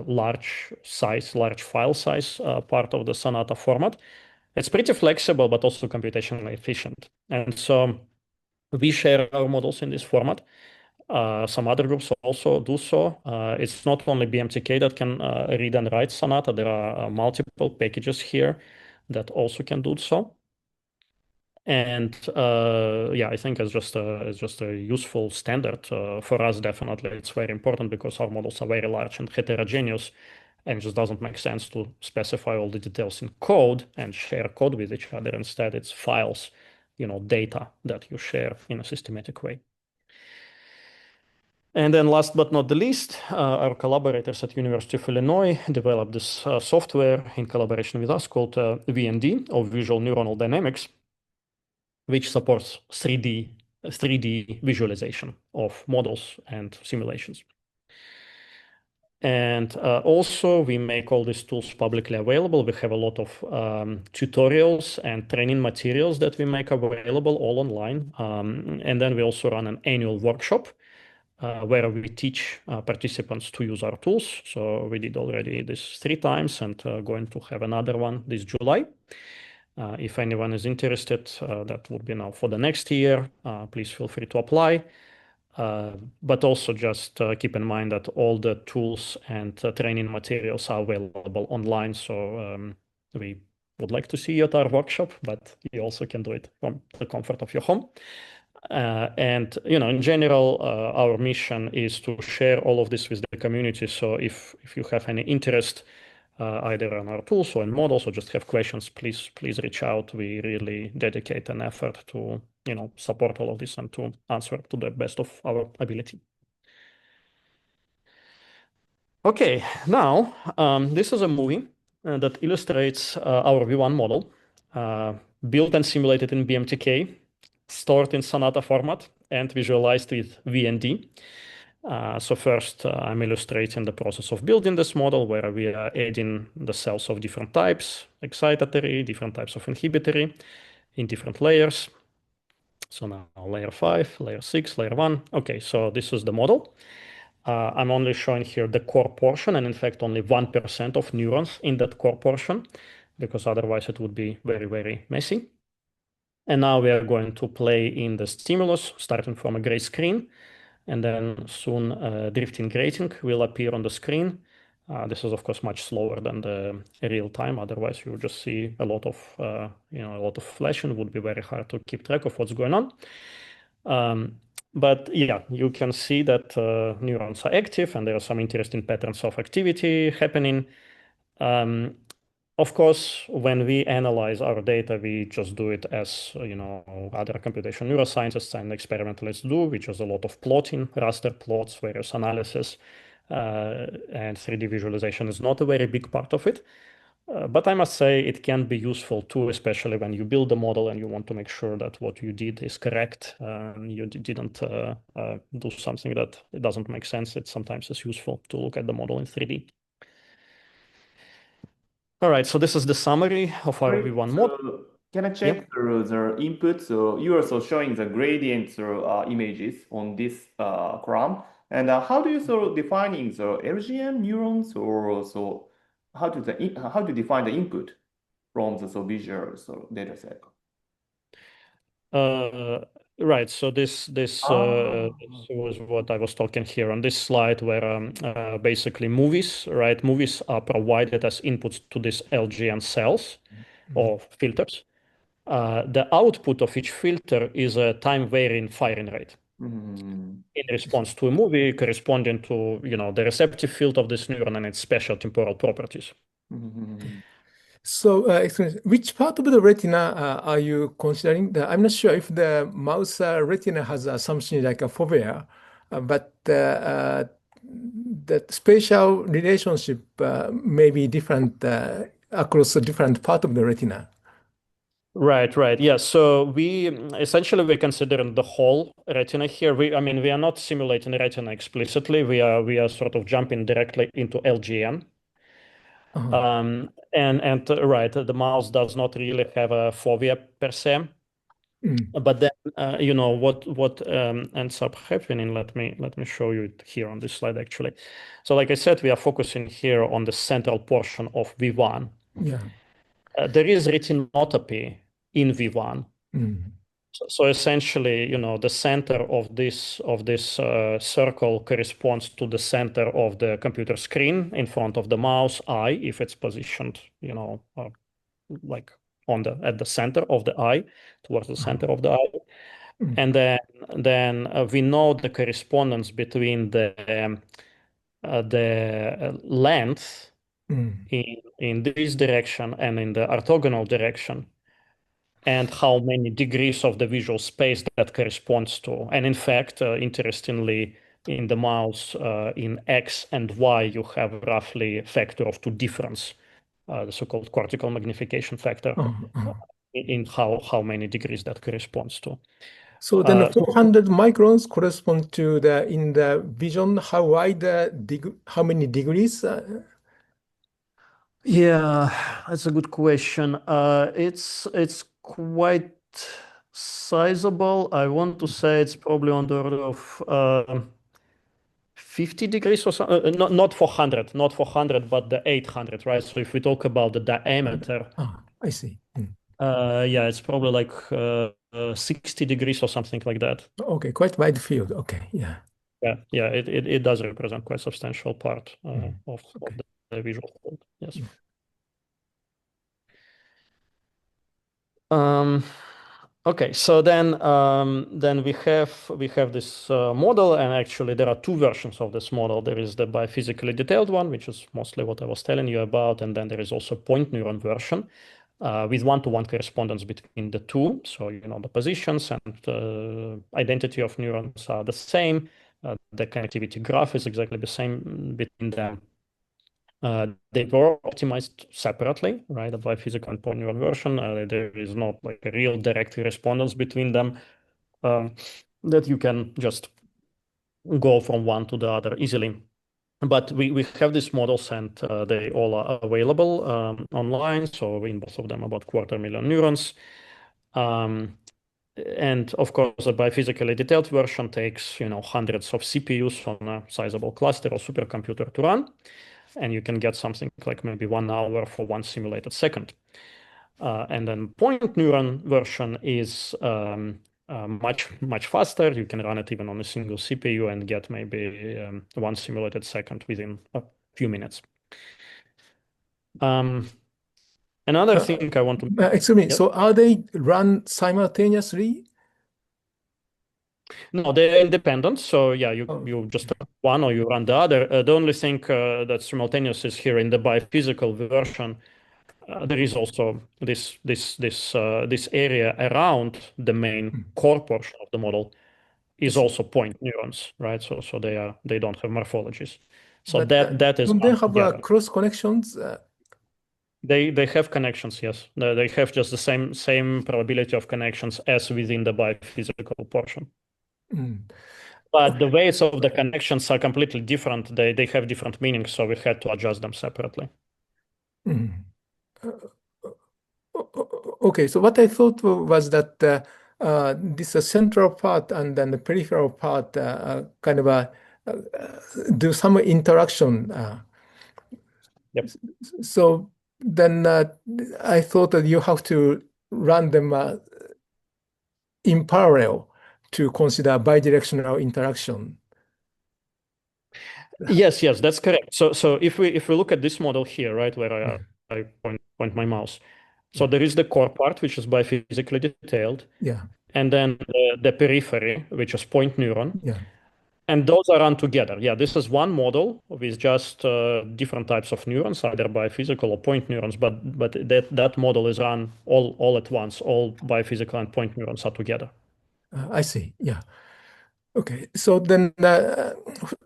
large file size part of the Sonata format. It's pretty flexible, but also computationally efficient. And so we share our models in this format. Some other groups also do so. It's not only BMTK that can read and write Sonata. There are multiple packages here that also can do so. And yeah, I think it's just a useful standard for us. Definitely, it's very important because our models are very large and heterogeneous, and it just doesn't make sense to specify all the details in code and share code with each other. Instead, it's files, data that you share in a systematic way. And then last but not the least, our collaborators at University of Illinois developed this software in collaboration with us called VND, or Visual Neuronal Dynamics, which supports 3D 3D visualization of models and simulations. And also, we make all these tools publicly available. We have a lot of tutorials and training materials that we make available all online. And then we also run an annual workshop where we teach participants to use our tools. So we did already this 3 times and going to have another one this July. If anyone is interested, that would be now for the next year. Please feel free to apply. But also just keep in mind that all the tools and training materials are available online. So we would like to see you at our workshop, but you also can do it from the comfort of your home. And in general, our mission is to share all of this with the community. So if you have any interest, either on our tools or in models, or just have questions, please reach out. We really dedicate an effort to support all of this and to answer to the best of our ability. Okay, now this is a movie that illustrates our V1 model, built and simulated in BMTK, stored in Sonata format, and visualized with VND. So first, I'm illustrating the process of building this model, where we are adding the cells of different types, excitatory, different types of inhibitory, in different layers. So now layer 5, layer 6, layer 1. Okay, so this is the model. I'm only showing here the core portion, and in fact, only 1% of neurons in that core portion, because otherwise it would be very, very messy. And now we are going to play in the stimulus, starting from a gray screen, and then soon drifting grating will appear on the screen. This is, of course, much slower than the real time. Otherwise, you would just see a lot of, a lot of flashing. It would be very hard to keep track of what's going on. But yeah, you can see that neurons are active, and there are some interesting patterns of activity happening. Of course, when we analyze our data, we just do it as other computational neuroscientists and experimentalists do, which is a lot of plotting, raster plots, various analysis, and 3D visualization is not a very big part of it. But I must say it can be useful too, especially when you build a model and you want to make sure that what you did is correct. You didn't do something that it doesn't make sense. It sometimes is useful to look at the model in 3D. All right, so this is the summary of our Great. V1 model. So can I Yeah. check the input? So you are also showing the gradients or images on this column. And how do you defining the LGM neurons, or so how do you define the input from the visual data set? Right. So this Ah. was what I was talking here on this slide, where basically movies, right? Movies are provided as inputs to these LGN cells or filters. The output of each filter is a time-varying firing rate Mm. in response to a movie corresponding to the receptive field of this neuron and its spatial temporal properties. Mm. So, which part of the retina are you considering? I'm not sure if the mouse retina has something like a fovea, but the spatial relationship may be different across a different part of the retina. Right, right. Yeah. So we essentially we're considering the whole retina here. We are not simulating retina explicitly. We are sort of jumping directly into LGN. Uh-huh. And right, the mouse does not really have a fovea per se. Mm. But then what ends up happening, let me show you it here on this slide actually. So like I said, we are focusing here on the central portion of V1. Yeah. There is retinopathy in V1. Mm. So essentially, the center of this circle corresponds to the center of the computer screen in front of the mouse eye, if it's positioned, like at the center of the eye, towards the center of the eye. Mm. And then we know the correspondence between the length Mm. in this direction and in the orthogonal direction, and how many degrees of the visual space that corresponds to. And in fact, interestingly, in the mouse, in X and Y, you have roughly a factor of 2 difference, the so-called cortical magnification factor, Uh-huh. in how many degrees that corresponds to. So then 400 microns correspond to in the vision, how wide, how many degrees? Yeah, that's a good question. It's quite sizable. I want to say it's probably on the order of 50 degrees or something. Not 400, not 400, but the 800, right? So if we talk about the diameter, I see. yeah, it's probably like 60 degrees or something like that. Okay, quite wide field. Okay, yeah. Yeah, it does represent quite a substantial part of Okay. the visual field. Yes. Yeah. Okay, so then we have this model, and actually there are two versions of this model. There is the biophysically detailed one, which is mostly what I was telling you about, and then there is also point neuron version with one-to-one correspondence between the two. So the positions and identity of neurons are the same. The connectivity graph is exactly the same between them. They were optimized separately, right? The biophysical and point neuron version. There is not like a real direct correspondence between them that you can just go from one to the other easily. But we have these models, and they all are available online. So in both of them, about 250,000 neurons. And of course, a biophysically detailed version takes hundreds of CPUs on a sizable cluster or supercomputer to run, and you can get something like maybe 1 hour for one simulated second. And then point neuron version is much faster. You can run it even on a single CPU and get maybe one simulated second within a few minutes. Another thing I want to excuse me. Yep. So are they run simultaneously? No, they're independent. So yeah, you just run one or you run the other. The only thing that's simultaneous is here in the biophysical version. There is also this area around the main core portion of the model is also point neurons, right? So they don't have morphologies. So But that is don't they run have together. cross connections? They have connections, yes. They have just the same probability of connections as within the biophysical portion. But the weights of the connections are completely different. They have different meanings, so we had to adjust them separately. Okay, so what I thought was that this central part and then the peripheral part kind of do some interaction. Yep. So then I thought that you have to run them in parallel to consider bidirectional interaction. Yes, that's correct. So if we look at this model here, right, where I point my mouse, so there is the core part, which is biophysically detailed, Yeah, and then the periphery, which is point neuron, yeah. and those are run together. Yeah, this is one model with just different types of neurons, either biophysical or point neurons, but that model is run all at once. All biophysical and point neurons are together. I see. Yeah. Okay. So then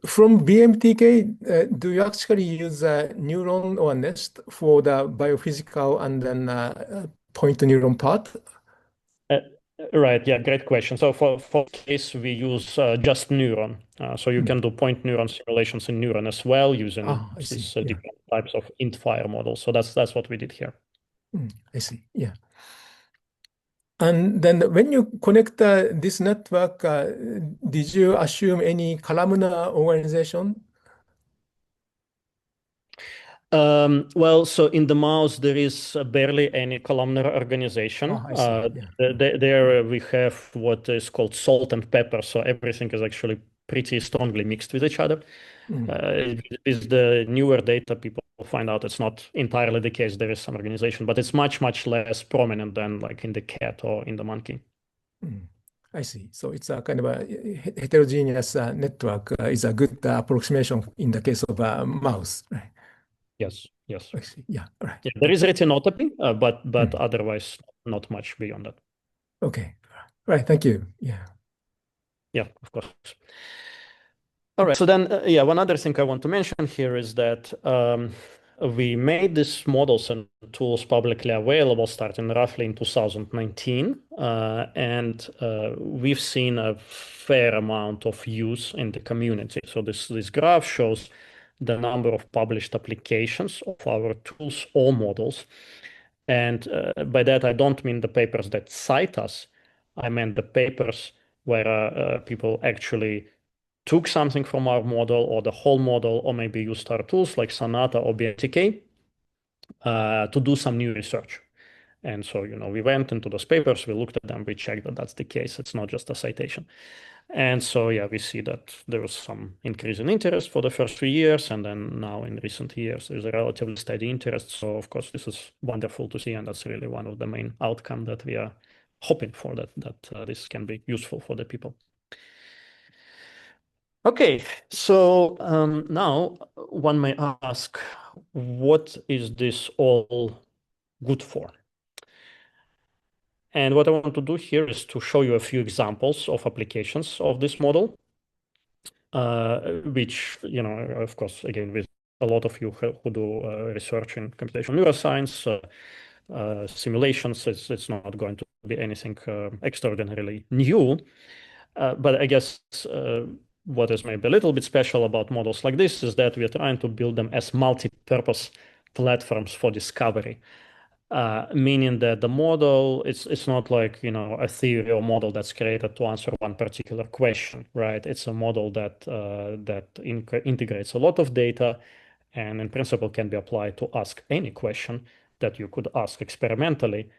from BMTK, do you actually use a neuron or nest for the biophysical and then point neuron part? Uh, Right, yeah, great question. So for case we use just neuron. So you can do point neuron simulations in neuron as well using I see. these Yeah. different types of int-fire models. So that's what we did here. I see. Yeah. And then when you connect this network, did you assume any columnar organization? Well, so in the mouse, there is barely any columnar organization. I see. Yeah. There we have what is called salt and pepper. So everything is actually pretty strongly mixed with each other. With the newer data, people find out it's not entirely the case. There is some organization, but it's much less prominent than like in the cat or in the monkey. I see. So it's a kind of a heterogeneous network is a good approximation in the case of a mouse, right? Yes. I see. Yeah. All right. Yeah, there is retinopathy, but otherwise not much beyond that. Okay. All right. Thank you. Yeah. Yeah, of course. All right. So then, one other thing I want to mention here is that we made these models and tools publicly available starting roughly in 2019. And we've seen a fair amount of use in the community. So this graph shows the number of published applications of our tools or models. And by that, I don't mean the papers that cite us. I meant the papers where people actually took something from our model or the whole model, or maybe used our tools like Sonata or BMTK to do some new research. And so, we went into those papers, we looked at them, we checked that that's the case. It's not just a citation. And so, yeah, we see that there was some increase in interest for the first 3 years. And then now in recent years, there's a relatively steady interest. So, of course, this is wonderful to see. And that's really one of the main outcomes that we are hoping for, that this can be useful for the people. Okay, so now one may ask, what is this all good for? And what I want to do here is to show you a few examples of applications of this model, which, of course, again, with a lot of you who do research in computational neuroscience, simulations, it's not going to be anything extraordinarily new. But I guess what is maybe a little bit special about models like this is that we are trying to build them as multi-purpose platforms for discovery. Meaning that the model, it's not like, a theory or model that's created to answer one particular question, right? It's a model that integrates a lot of data and in principle can be applied to ask any question that you could ask experimentally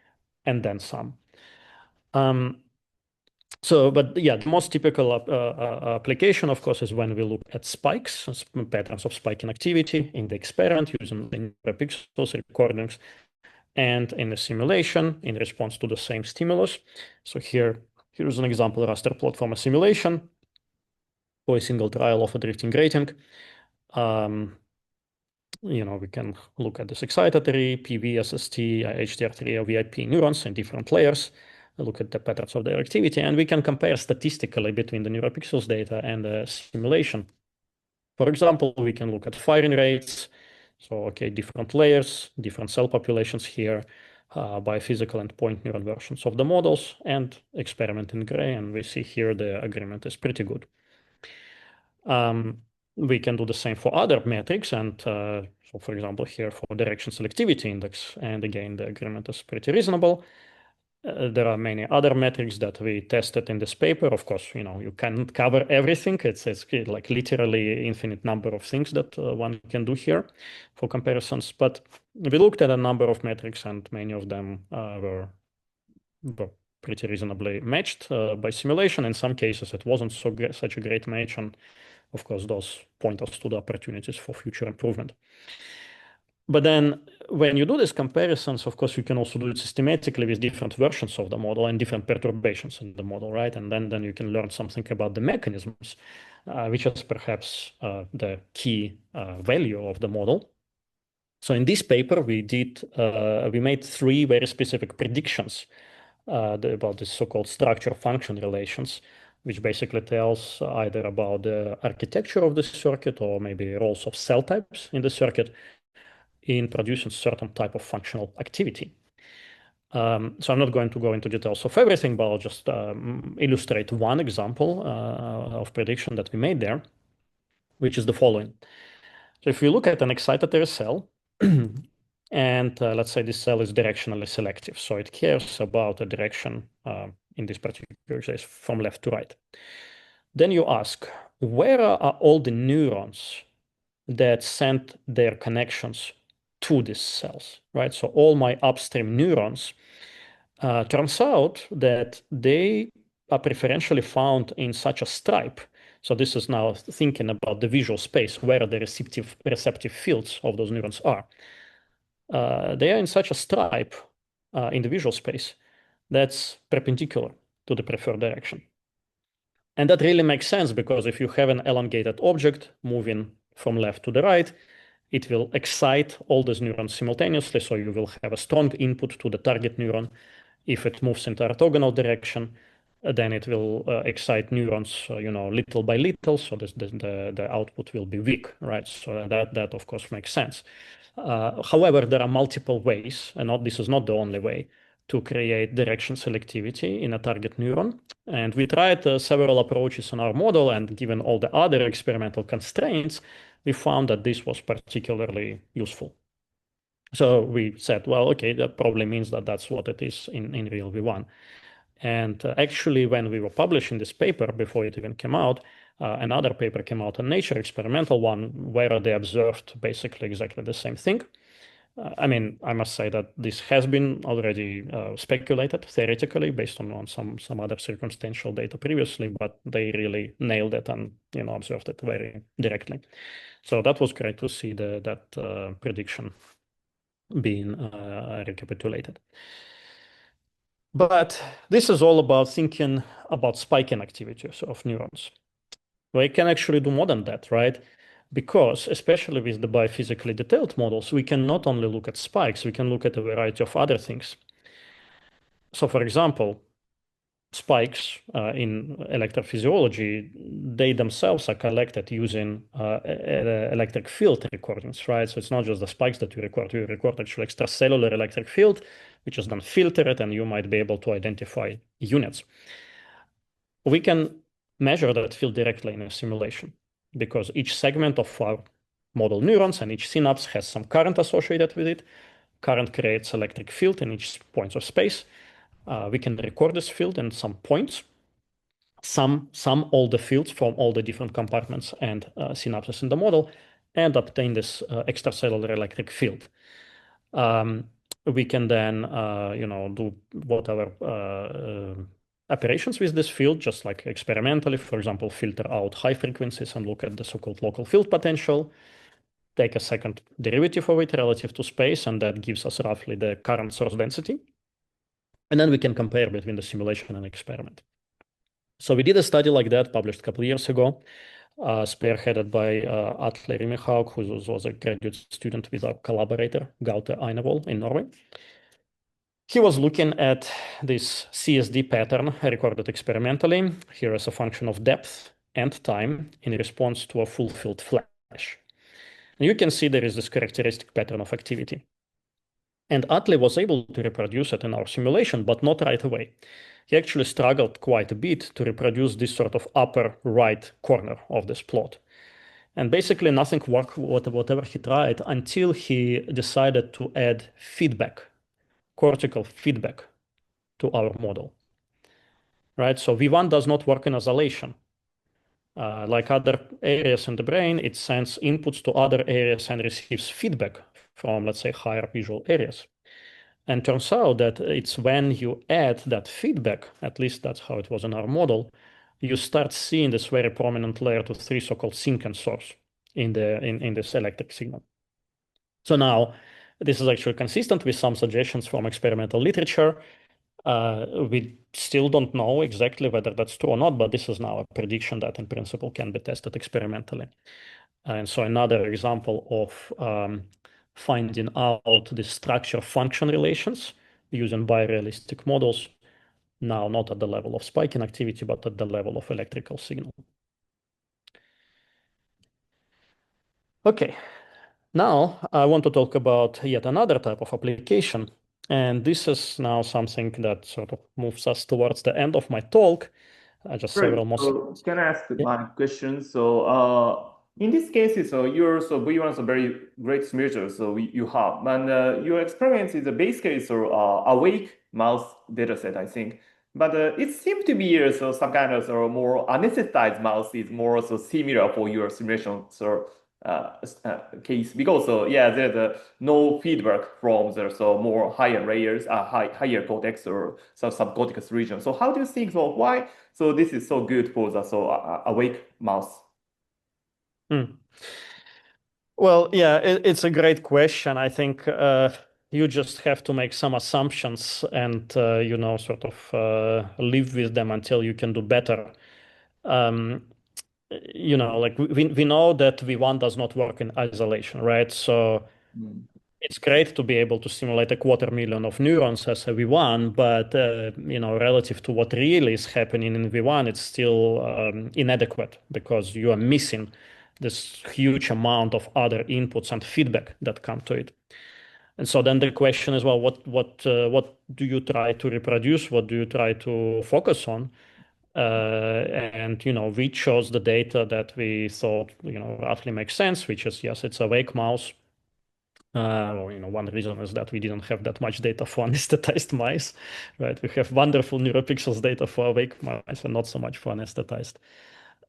and then some. But yeah, the most typical application, of course, is when we look at spikes, patterns of spiking activity in the experiment using the neuropixels recordings, and in the simulation in response to the same stimulus. So here's an example raster plot from a simulation or a single trial of a drifting grating. We can look at this excitatory, PV, SST, HDR3, or VIP neurons in different layers, look at the patterns of their activity, and we can compare statistically between the neuropixels data and the simulation. For example, we can look at firing rates. So, okay, different layers, different cell populations here, biophysical and point neuron versions of the models, and experiment in gray. And we see here the agreement is pretty good. We can do the same for other metrics. And so, for example, here for direction selectivity index. And again, the agreement is pretty reasonable. There are many other metrics that we tested in this paper. Of course, you cannot cover everything. It's like literally infinite number of things that one can do here for comparisons. But we looked at a number of metrics, and many of them were pretty reasonably matched by simulation. In some cases, it wasn't such a great match. And of course, those point us to the opportunities for future improvement. But then when you do these comparisons, of course, you can also do it systematically with different versions of the model and different perturbations in the model, right? And then you can learn something about the mechanisms, which is perhaps the key value of the model. So in this paper, we made 3 very specific predictions about the so-called structure-function relations, which basically tells either about the architecture of the circuit or maybe roles of cell types in the circuit in producing certain type of functional activity. So I'm not going to go into details of everything, but I'll just illustrate one example of prediction that we made there, which is the following. So if we look at an excitatory cell, and let's say this cell is directionally selective, so it cares about a direction, in this particular case, from left to right. Then you ask, where are all the neurons that send their connections to these cells, right? So all my upstream neurons, turns out that they are preferentially found in such a stripe. So this is now thinking about the visual space where the receptive fields of those neurons are. They are in such a stripe in the visual space that's perpendicular to the preferred direction. And that really makes sense because if you have an elongated object moving from left to the right, it will excite all those neurons simultaneously. So you will have a strong input to the target neuron. If it moves in the orthogonal direction, then it will excite neurons, little by little, so the output will be weak, right? So that of course makes sense. However, there are multiple ways, and this is not the only way, to create direction selectivity in a target neuron. And we tried several approaches in our model, and given all the other experimental constraints, we found that this was particularly useful. So we said, well, okay, that probably means that that's what it is in real V1. And actually, when we were publishing this paper, before it even came out, another paper came out in Nature, experimental one, where they observed basically exactly the same thing. I mean, I must say that this has been already speculated theoretically based on some other circumstantial data previously, but they really nailed it and observed it very directly. So that was great to see that prediction being recapitulated. But this is all about thinking about spiking activities of neurons. We can actually do more than that, right? Because especially with the biophysically detailed models, we can not only look at spikes, we can look at a variety of other things. So for example, spikes in electrophysiology, they themselves are collected using electric field recordings, right? So it's not just the spikes that you record actually extracellular electric field, which is then filtered, and you might be able to identify units. We can measure that field directly in a simulation because each segment of our model neurons and each synapse has some current associated with it. Current creates electric field in each point of space. We can record this field in some points, sum all the fields from all the different compartments and synapses in the model, and obtain this extracellular electric field. We can then, do whatever operations with this field, just like experimentally, for example, filter out high frequencies and look at the so-called local field potential, take a second derivative of it relative to space, and that gives us roughly the current source density. And then we can compare between the simulation and experiment. So we did a study like that, published a couple of years ago, spearheaded by Atle Rimehaug, who was a graduate student with our collaborator, Gaute Einevoll in Norway. He was looking at this CSD pattern recorded experimentally, here as a function of depth and time in response to a full-field flash. And you can see there is this characteristic pattern of activity. And Atle was able to reproduce it in our simulation, but not right away. He actually struggled quite a bit to reproduce this sort of upper right corner of this plot. And basically nothing worked, whatever he tried, until he decided to add feedback, cortical feedback to our model, right? So V1 does not work in isolation. Like other areas in the brain, it sends inputs to other areas and receives feedback from, let's say, higher visual areas. And turns out that it's when you add that feedback, at least that's how it was in our model, you start seeing this very prominent layer to 3 so-called sink and source in this electric signal. So now this is actually consistent with some suggestions from experimental literature. We still don't know exactly whether that's true or not, but this is now a prediction that in principle can be tested experimentally. And so another example of finding out the structure-function relations using biorealistic models, now not at the level of spiking activity, but at the level of electrical signal. Okay, now I want to talk about yet another type of application. And this is now something that sort of moves us towards the end of my talk. Just Great. several more. So can I ask Yeah. my question? So in this case, so your so V1 is a very great simulator. So you have, and your experience is basically so awake mouse dataset, I think. But it seems to be so some kind of so more anesthetized mouse is more so similar for your simulation so case because so yeah there's no feedback from the so more higher layers, higher cortex or some subcortex region. So how do you think so why? So this is so good for the so awake mouse. Well, yeah, it's a great question. I think you just have to make some assumptions and sort of live with them until you can do better. Um, like we know that V1 does not work in isolation, right? So Mm. it's great to be able to simulate 250,000 of neurons as a V1, but relative to what really is happening in V1, it's still inadequate because you are missing this huge amount of other inputs and feedback that come to it. And so then the question is, well, what do you try to reproduce? What do you try to focus on? And we chose the data that we thought roughly makes sense, which is yes, it's a awake mouse. One reason is that we didn't have that much data for anesthetized mice, right? We have wonderful neuropixels data for awake mice and not so much for anesthetized.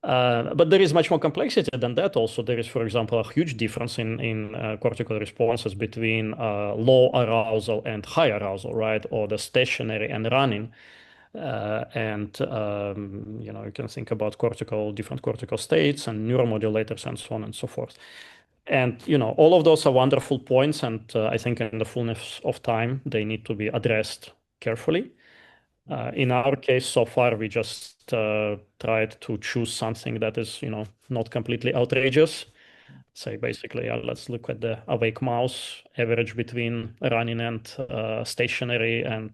But there is much more complexity than that. Also, there is, for example, a huge difference in cortical responses between low arousal and high arousal, right? Or the stationary and running. You can think about different cortical states and neuromodulators and so on and so forth. And all of those are wonderful points, and I think in the fullness of time they need to be addressed carefully. In our case, so far we just tried to choose something that is not completely outrageous. Say basically, let's look at the awake mouse average between running and stationary, and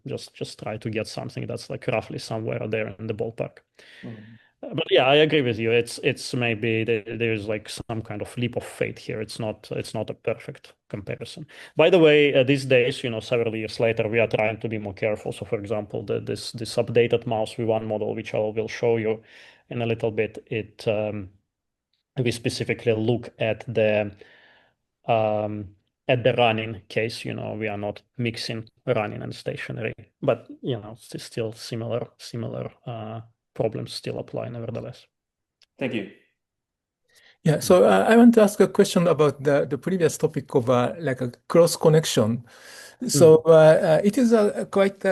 just try to get something that's like roughly somewhere there in the ballpark. But yeah, I agree with you. It's maybe there's like some kind of leap of faith here. It's not a perfect comparison. By the way, these days, several years later, we are trying to be more careful. So, for example, this updated mouse V1 model, which I will show you in a little bit, we specifically look at the running case. We are not mixing running and stationary, but still similar problems still apply nevertheless. Thank you. Yeah, so I want to ask a question about the previous topic of like a cross connection. So it is quite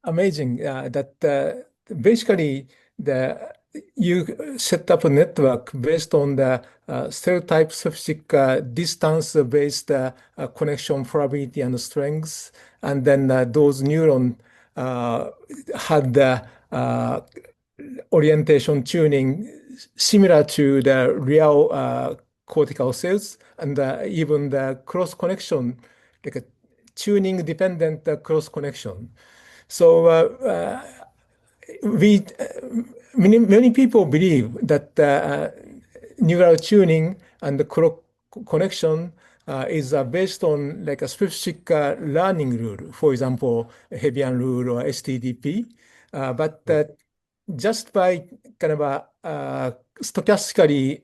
amazing that basically you set up a network based on the cell type specific distance-based connection probability and strengths, and then those neurons had the orientation tuning similar to the real cortical cells, and even the cross connection, like a tuning dependent cross connection. So many people believe that neural tuning and the connection is based on like a specific learning rule, for example, Hebbian rule or STDP. But just by kind of a stochastically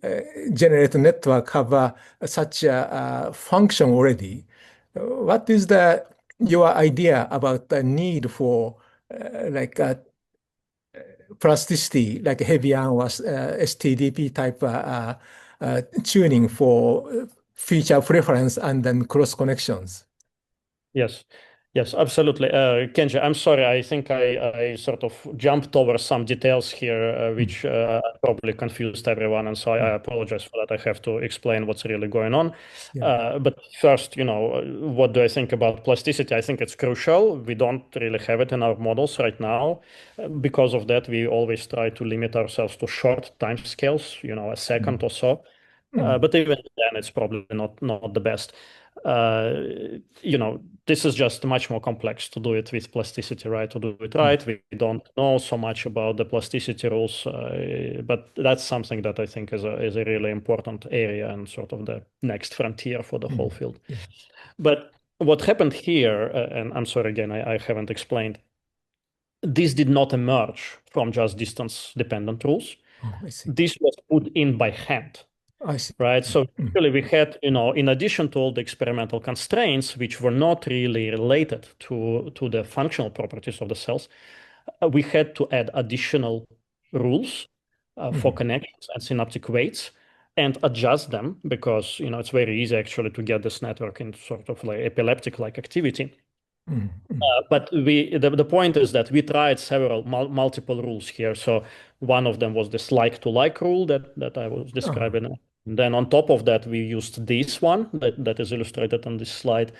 generated network have such a function already. What is your idea about the need for like plasticity, like Hebbian or STDP type tuning for feature preference and then cross connections? Yes. Yes, absolutely. Kenji, I'm sorry. I think I sort of jumped over some details here, which probably confused everyone. And so I apologize for that. I have to explain what's really going on. Yeah. But first, what do I think about plasticity? I think it's crucial. We don't really have it in our models right now. Because of that, we always try to limit ourselves to short time scales, a second or so. But even then, it's probably not the best. This is just much more complex to do it with plasticity, right? To do it right, we don't know so much about the plasticity rules, but that's something that I think is a really important area and sort of the next frontier for the whole field. Yeah. But what happened here, and I'm sorry again, I haven't explained, this did not emerge from just distance-dependent rules. Oh, I see. This was put in by hand. I see. Right. So really we had, in addition to all the experimental constraints, which were not really related to the functional properties of the cells, we had to add additional rules for connections and synaptic weights and adjust them because, it's very easy actually to get this network in sort of like epileptic-like activity. But the point is that we tried several multiple rules here. So one of them was this like-to-like rule that I was describing. And then on top of that, we used this one that is illustrated on this slide.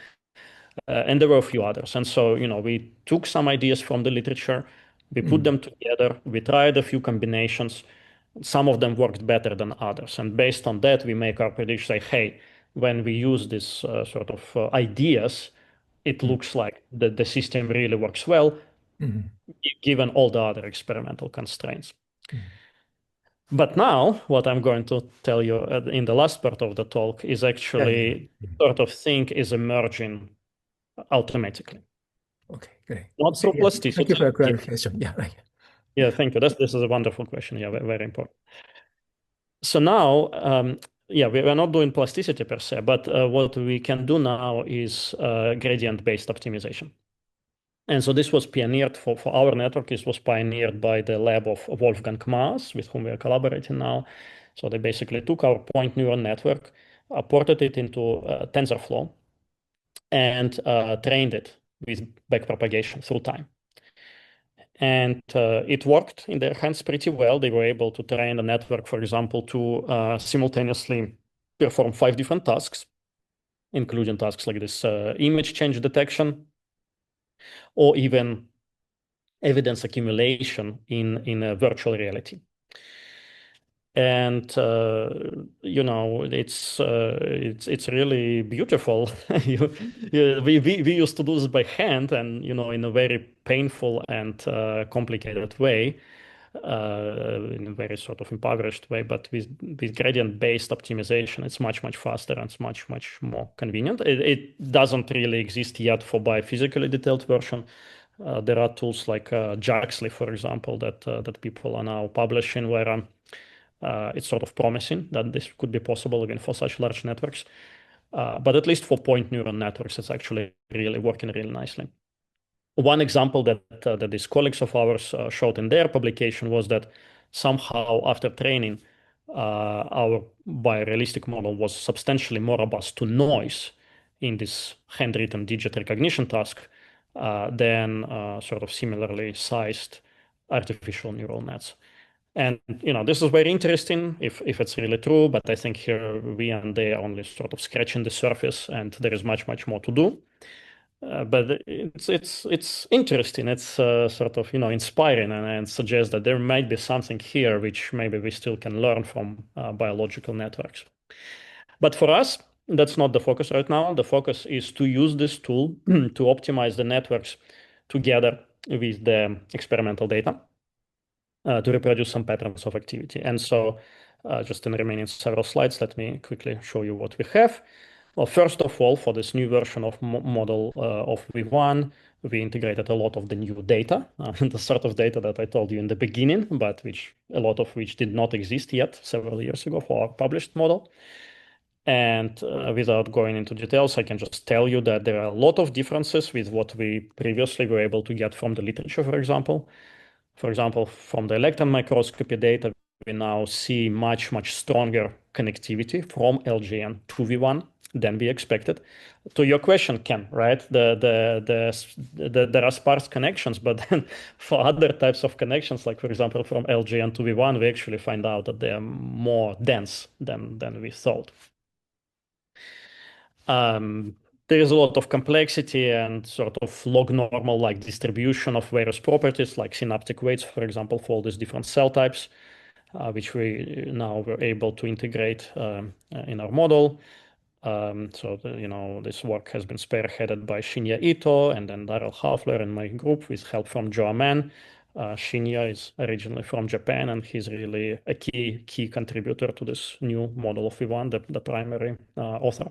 And there were a few others. And so, we took some ideas from the literature, we put them together, we tried a few combinations. Some of them worked better than others. And based on that, we make our prediction, say, hey, when we use this sort of ideas, it looks like the system really works well, given all the other experimental constraints. But now, what I'm going to tell you in the last part of the talk is actually sort of thing is emerging automatically. Okay, great. Not through Yeah, thank you plasticity. for your clarification. Yeah, right. Yeah, thank you. This is a wonderful question. Yeah, very important. So now, yeah, we're not doing plasticity per se, but what we can do now is gradient-based optimization. And so this was pioneered for our network. This was pioneered by the lab of Wolfgang Maas, with whom we are collaborating now. So they basically took our point neuron network, ported it into TensorFlow, and trained it with backpropagation through time. And it worked in their hands pretty well. They were able to train the network, for example, to simultaneously perform 5 different tasks, including tasks like this image change detection, or even evidence accumulation in a virtual reality. And you know, it's really beautiful. We used to do this by hand, and you know, in a very painful and complicated way, in a very sort of impoverished way. But with gradient-based optimization, it's much faster and it's much more convenient. It doesn't really exist yet for biophysically detailed version. There are tools like Jaxley, for example, that people are now publishing, where it's sort of promising that this could be possible even for such large networks. But at least for point neuron networks, it's actually really working really nicely. One example that these colleagues of ours showed in their publication was that somehow after training, our biorealistic model was substantially more robust to noise in this handwritten digit recognition task than sort of similarly sized artificial neural nets. And you know, this is very interesting if it's really true, but I think here we and they are only sort of scratching the surface, and there is much more to do. But it's interesting. It's sort of, you know, inspiring, and suggests that there might be something here which maybe we still can learn from biological networks. But for us, that's not the focus right now. The focus is to use this tool to optimize the networks together with the experimental data to reproduce some patterns of activity. And so just in the remaining several slides, let me quickly show you what we have. Well, first of all, for this new version of model of V1, we integrated a lot of the new data, the sort of data that I told you in the beginning, but a lot of which did not exist yet several years ago for our published model. And without going into details, I can just tell you that there are a lot of differences with what we previously were able to get from the literature, for example. For example, from the electron microscopy data, we now see much stronger connectivity from LGN to V1 than we expected. To your question, Ken, right? There are sparse connections, but then for other types of connections, like for example, from LGN to V1, we actually find out that they are more dense than we thought. There is a lot of complexity and sort of log normal like distribution of various properties like synaptic weights, for example, for all these different cell types, which we now were able to integrate in our model. So you know, this work has been spearheaded by Shinya Ito and then Daryl Haufler and my group with help from Joe Mann. Shinya is originally from Japan, and he's really a key contributor to this new model of V1, the primary author.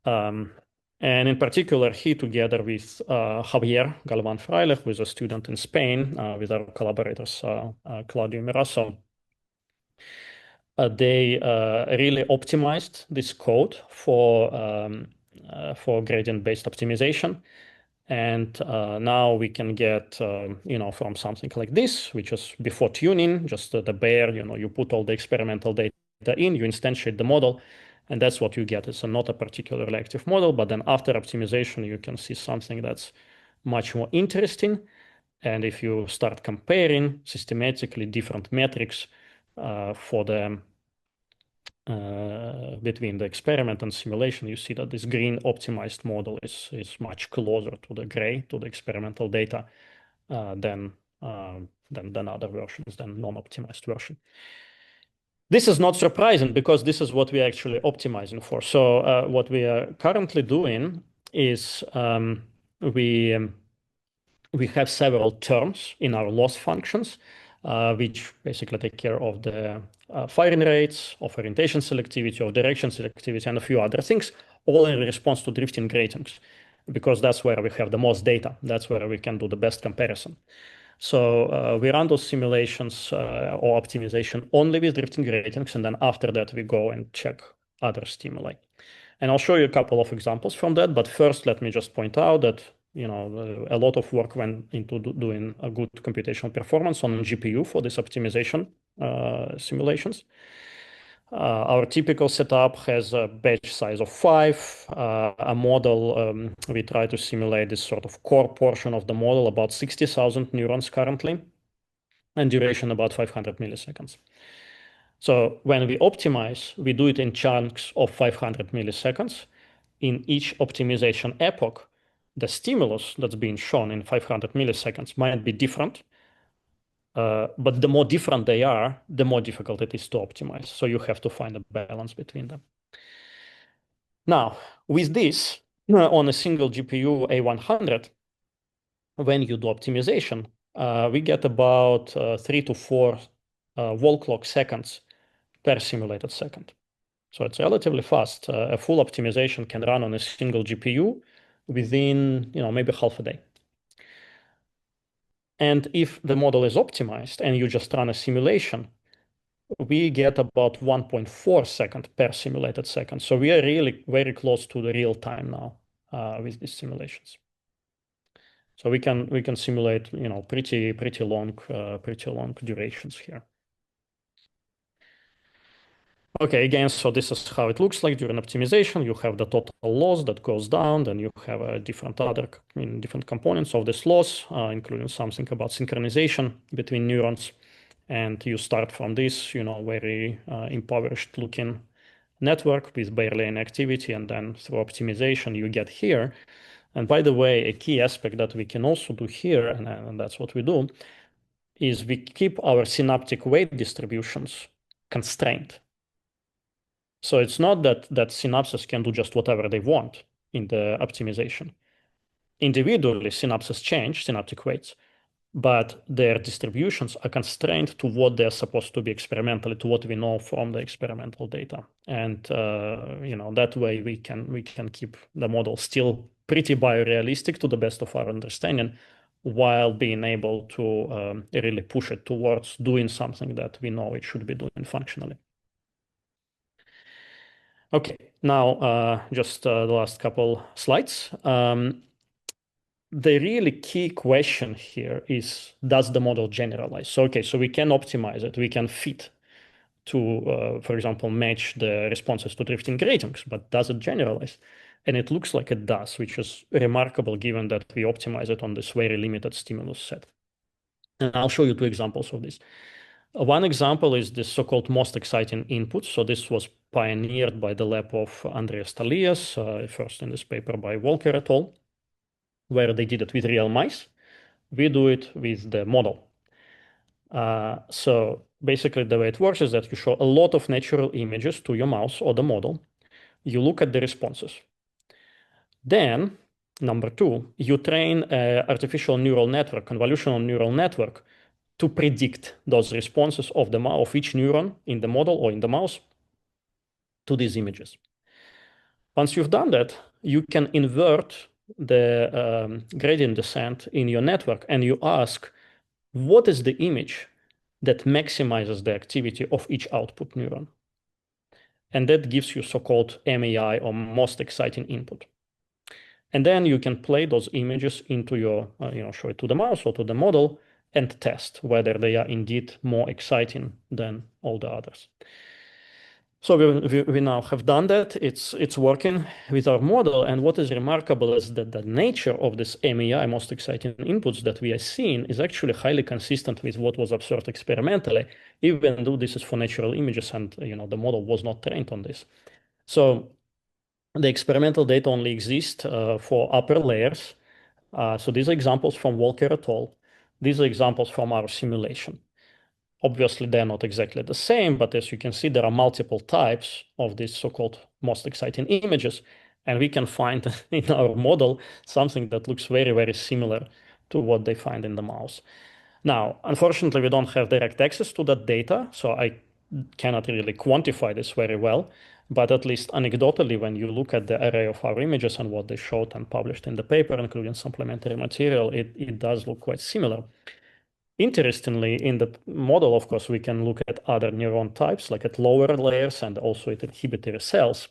And in particular, he, together with Javier Galvan Fraile, who is a student in Spain, with our collaborators, Claudio Mirasso, they really optimized this code for gradient-based optimization. And now we can get, you know, from something like this, which is before tuning, just the bare, you know, you put all the experimental data in, you instantiate the model, and that's what you get. It's not a particularly active model, but then after optimization, you can see something that's much more interesting. And if you start comparing systematically different metrics for the between the experiment and simulation, you see that this green optimized model is much closer to the gray, to the experimental data, than other versions, than non-optimized version. This is not surprising because this is what we are actually optimizing for. So what we are currently doing is we have several terms in our loss functions, which basically take care of the firing rates, of orientation selectivity, of direction selectivity, and a few other things, all in response to drifting gratings, because that's where we have the most data. That's where we can do the best comparison. So we run those simulations or optimization only with drifting gratings, and then after that we go and check other stimuli. And I'll show you a couple of examples from that. But first, let me just point out that a lot of work went into doing a good computational performance on GPU for this optimization simulations. Our typical setup has a batch size of 5. A model, we try to simulate this sort of core portion of the model, about 60,000 neurons currently, and duration about 500 milliseconds. So when we optimize, we do it in chunks of 500 milliseconds. In each optimization epoch, the stimulus that's being shown in 500 milliseconds might be different. But the more different they are, the more difficult it is to optimize. So you have to find a balance between them. Now, with this, on a single GPU A100, when you do optimization, we get about 3 to 4 wall clock seconds per simulated second. So it's relatively fast. A full optimization can run on a single GPU within maybe half a day. And if the model is optimized and you just run a simulation, we get about 1.4 seconds per simulated second. So we are really very close to the real time now with these simulations. So we can simulate pretty long durations here. Okay, again, so this is how it looks like during optimization. You have the total loss that goes down, then you have different components of this loss, including something about synchronization between neurons. And you start from this, very impoverished looking network with barely any activity, and then through optimization you get here. And by the way, a key aspect that we can also do here, and that's what we do, is we keep our synaptic weight distributions constrained. So it's not that synapses can do just whatever they want in the optimization. Individually, synapses change, synaptic weights, but their distributions are constrained to what they're supposed to be experimentally, to what we know from the experimental data. And that way we can keep the model still pretty biorealistic to the best of our understanding, while being able to really push it towards doing something that we know it should be doing functionally. Okay, now just the last couple slides. The really key question here is, does the model generalize? So, okay, so we can optimize it. We can fit to, for example, match the responses to drifting gratings, but does it generalize? And it looks like it does, which is remarkable given that we optimize it on this very limited stimulus set. And I'll show you 2 examples of this. One example is this so-called most exciting input. So this was pioneered by the lab of Andreas Talias, first in this paper by Walker et al., where they did it with real mice. We do it with the model. So basically the way it works is that you show a lot of natural images to your mouse or the model. You look at the responses. Then, number 2, you train an artificial neural network, convolutional neural network, to predict those responses of each neuron in the model or in the mouse to these images. Once you've done that, you can invert the gradient descent in your network, and you ask, what is the image that maximizes the activity of each output neuron? And that gives you so-called MAI, or most exciting input. And then you can play those images into your, show it to the mouse or to the model and test whether they are indeed more exciting than all the others. So we now have done that. It's working with our model. And what is remarkable is that the nature of this MAI, most exciting inputs that we are seeing, is actually highly consistent with what was observed experimentally, even though this is for natural images and the model was not trained on this. So the experimental data only exist for upper layers. So these are examples from Walker et al. These are examples from our simulation. Obviously, they're not exactly the same, but as you can see, there are multiple types of these so-called most exciting images. And we can find in our model something that looks very, very similar to what they find in the mouse. Now, unfortunately, we don't have direct access to that data, so I cannot really quantify this very well. But at least anecdotally, when you look at the array of our images and what they showed and published in the paper, including supplementary material, it does look quite similar. Interestingly, in the model, of course, we can look at other neuron types, like at lower layers and also at inhibitory cells.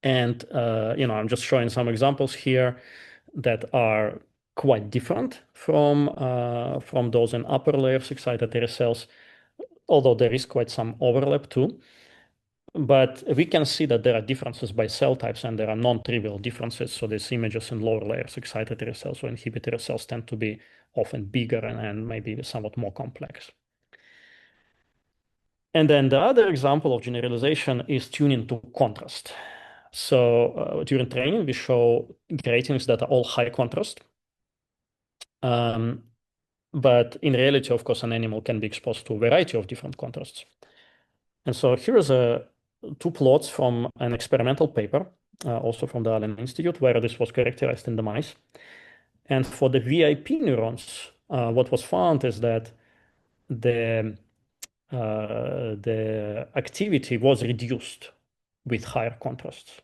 And I'm just showing some examples here that are quite different from those in upper layers excitatory cells, although there is quite some overlap too. But we can see that there are differences by cell types and there are non-trivial differences. So these images in lower layers, excitatory cells or inhibitory cells, tend to be often bigger and maybe somewhat more complex. And then the other example of generalization is tuning to contrast. So during training, we show gratings that are all high contrast. But in reality, of course, an animal can be exposed to a variety of different contrasts. And so here is two plots from an experimental paper, also from the Allen Institute, where this was characterized in the mice. And for the VIP neurons, what was found is that the activity was reduced with higher contrasts.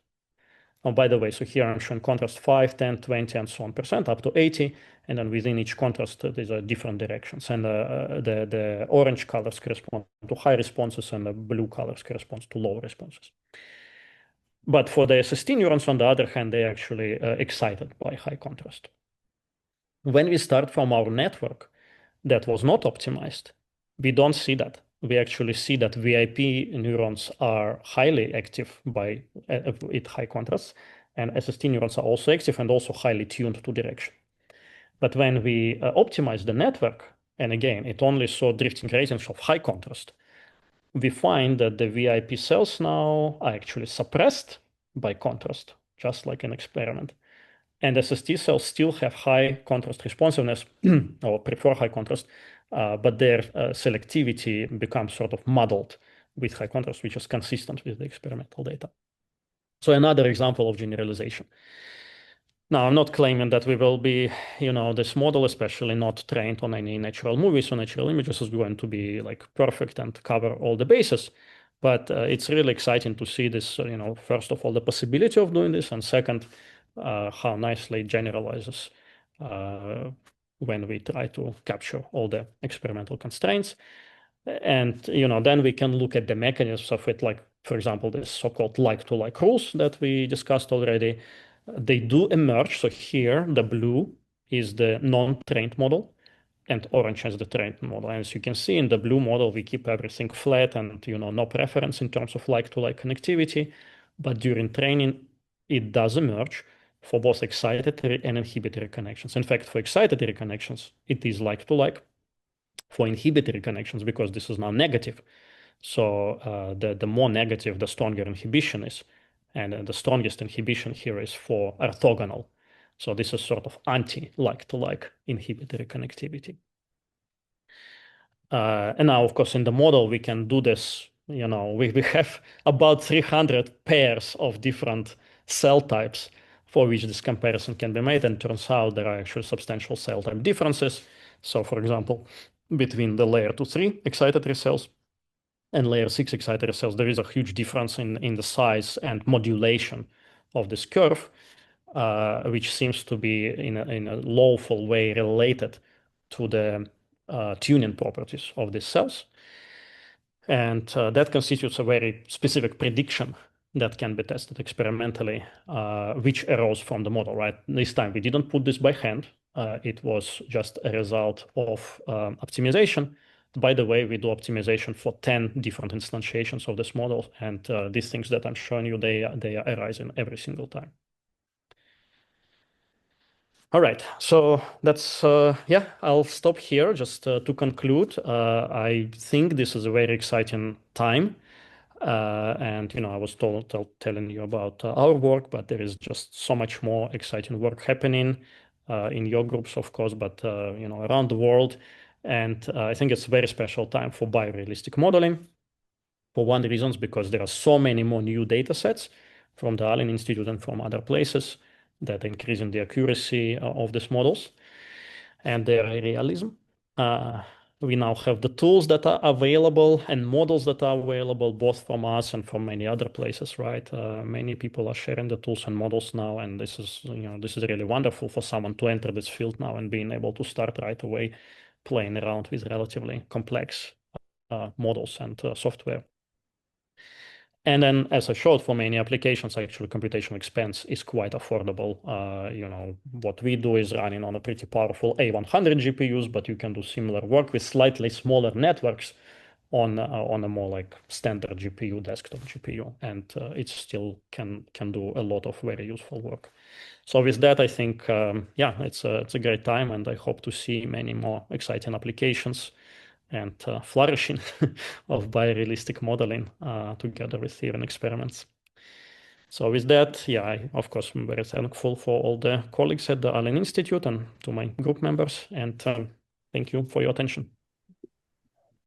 Oh, by the way, so here I'm showing contrast 5, 10, 20, and so on percent, up to 80. And then within each contrast, these are different directions. And the orange colors correspond to high responses, and the blue colors correspond to low responses. But for the SST neurons, on the other hand, they're actually excited by high contrast. When we start from our network that was not optimized, we don't see that. We actually see that VIP neurons are highly active by at high contrast, and SST neurons are also active and also highly tuned to direction. But when we optimize the network, and again, it only saw drifting gradients of high contrast, we find that the VIP cells now are actually suppressed by contrast, just like an experiment. And SST cells still have high contrast responsiveness or prefer high contrast, but their selectivity becomes sort of muddled with high contrast, which is consistent with the experimental data. So another example of generalization. Now, I'm not claiming that we will be, this model, especially not trained on any natural movies or natural images, is going to be like perfect and cover all the bases. But it's really exciting to see this, first of all, the possibility of doing this, and second, how nicely it generalizes when we try to capture all the experimental constraints. And then we can look at the mechanisms of it, like, for example, the so-called like-to-like rules that we discussed already. They do emerge. So here, the blue is the non-trained model, and orange is the trained model. And as you can see, in the blue model, we keep everything flat and no preference in terms of like-to-like connectivity. But during training, it does emerge for both excitatory and inhibitory connections. In fact, for excitatory connections, it is like-to-like. For inhibitory connections, because this is now negative. So the more negative, the stronger inhibition is. And the strongest inhibition here is for orthogonal. So this is sort of anti-like-to-like inhibitory connectivity. And now, of course, in the model, we can do this. We have about 300 pairs of different cell types for which this comparison can be made. And turns out there are actually substantial cell type differences. So, for example, between the layer 2-3 excitatory cells and layer 6 excitatory cells, there is a huge difference in the size and modulation of this curve, which seems to be in a lawful way related to the tuning properties of these cells. And that constitutes a very specific prediction that can be tested experimentally, which arose from the model, right? This time we didn't put this by hand. It was just a result of optimization. By the way, we do optimization for 10 different instantiations of this model. And these things that I'm showing you, they are arising every single time. All right, so that's, I'll stop here just to conclude. I think this is a very exciting time. And, I was telling you about our work, but there is just so much more exciting work happening in your groups, of course, but, around the world. And I think it's a very special time for biorealistic modeling. For one reason, because there are so many more new data sets from the Allen Institute and from other places that increasing the accuracy of these models and their realism. We now have the tools that are available and models that are available both from us and from many other places, right? Many people are sharing the tools and models now, and this is really wonderful for someone to enter this field now and being able to start right away playing around with relatively complex models and software. And then, as I showed, for many applications, actually, computational expense is quite affordable. What we do is running on a pretty powerful A100 GPUs, but you can do similar work with slightly smaller networks on a more like standard GPU, desktop GPU, and it still can do a lot of very useful work. So with that, I think, it's a great time, and I hope to see many more exciting applications and flourishing of biorealistic modeling together with theory experiments. So with that, of course, I'm very thankful for all the colleagues at the Allen Institute and to my group members, and thank you for your attention.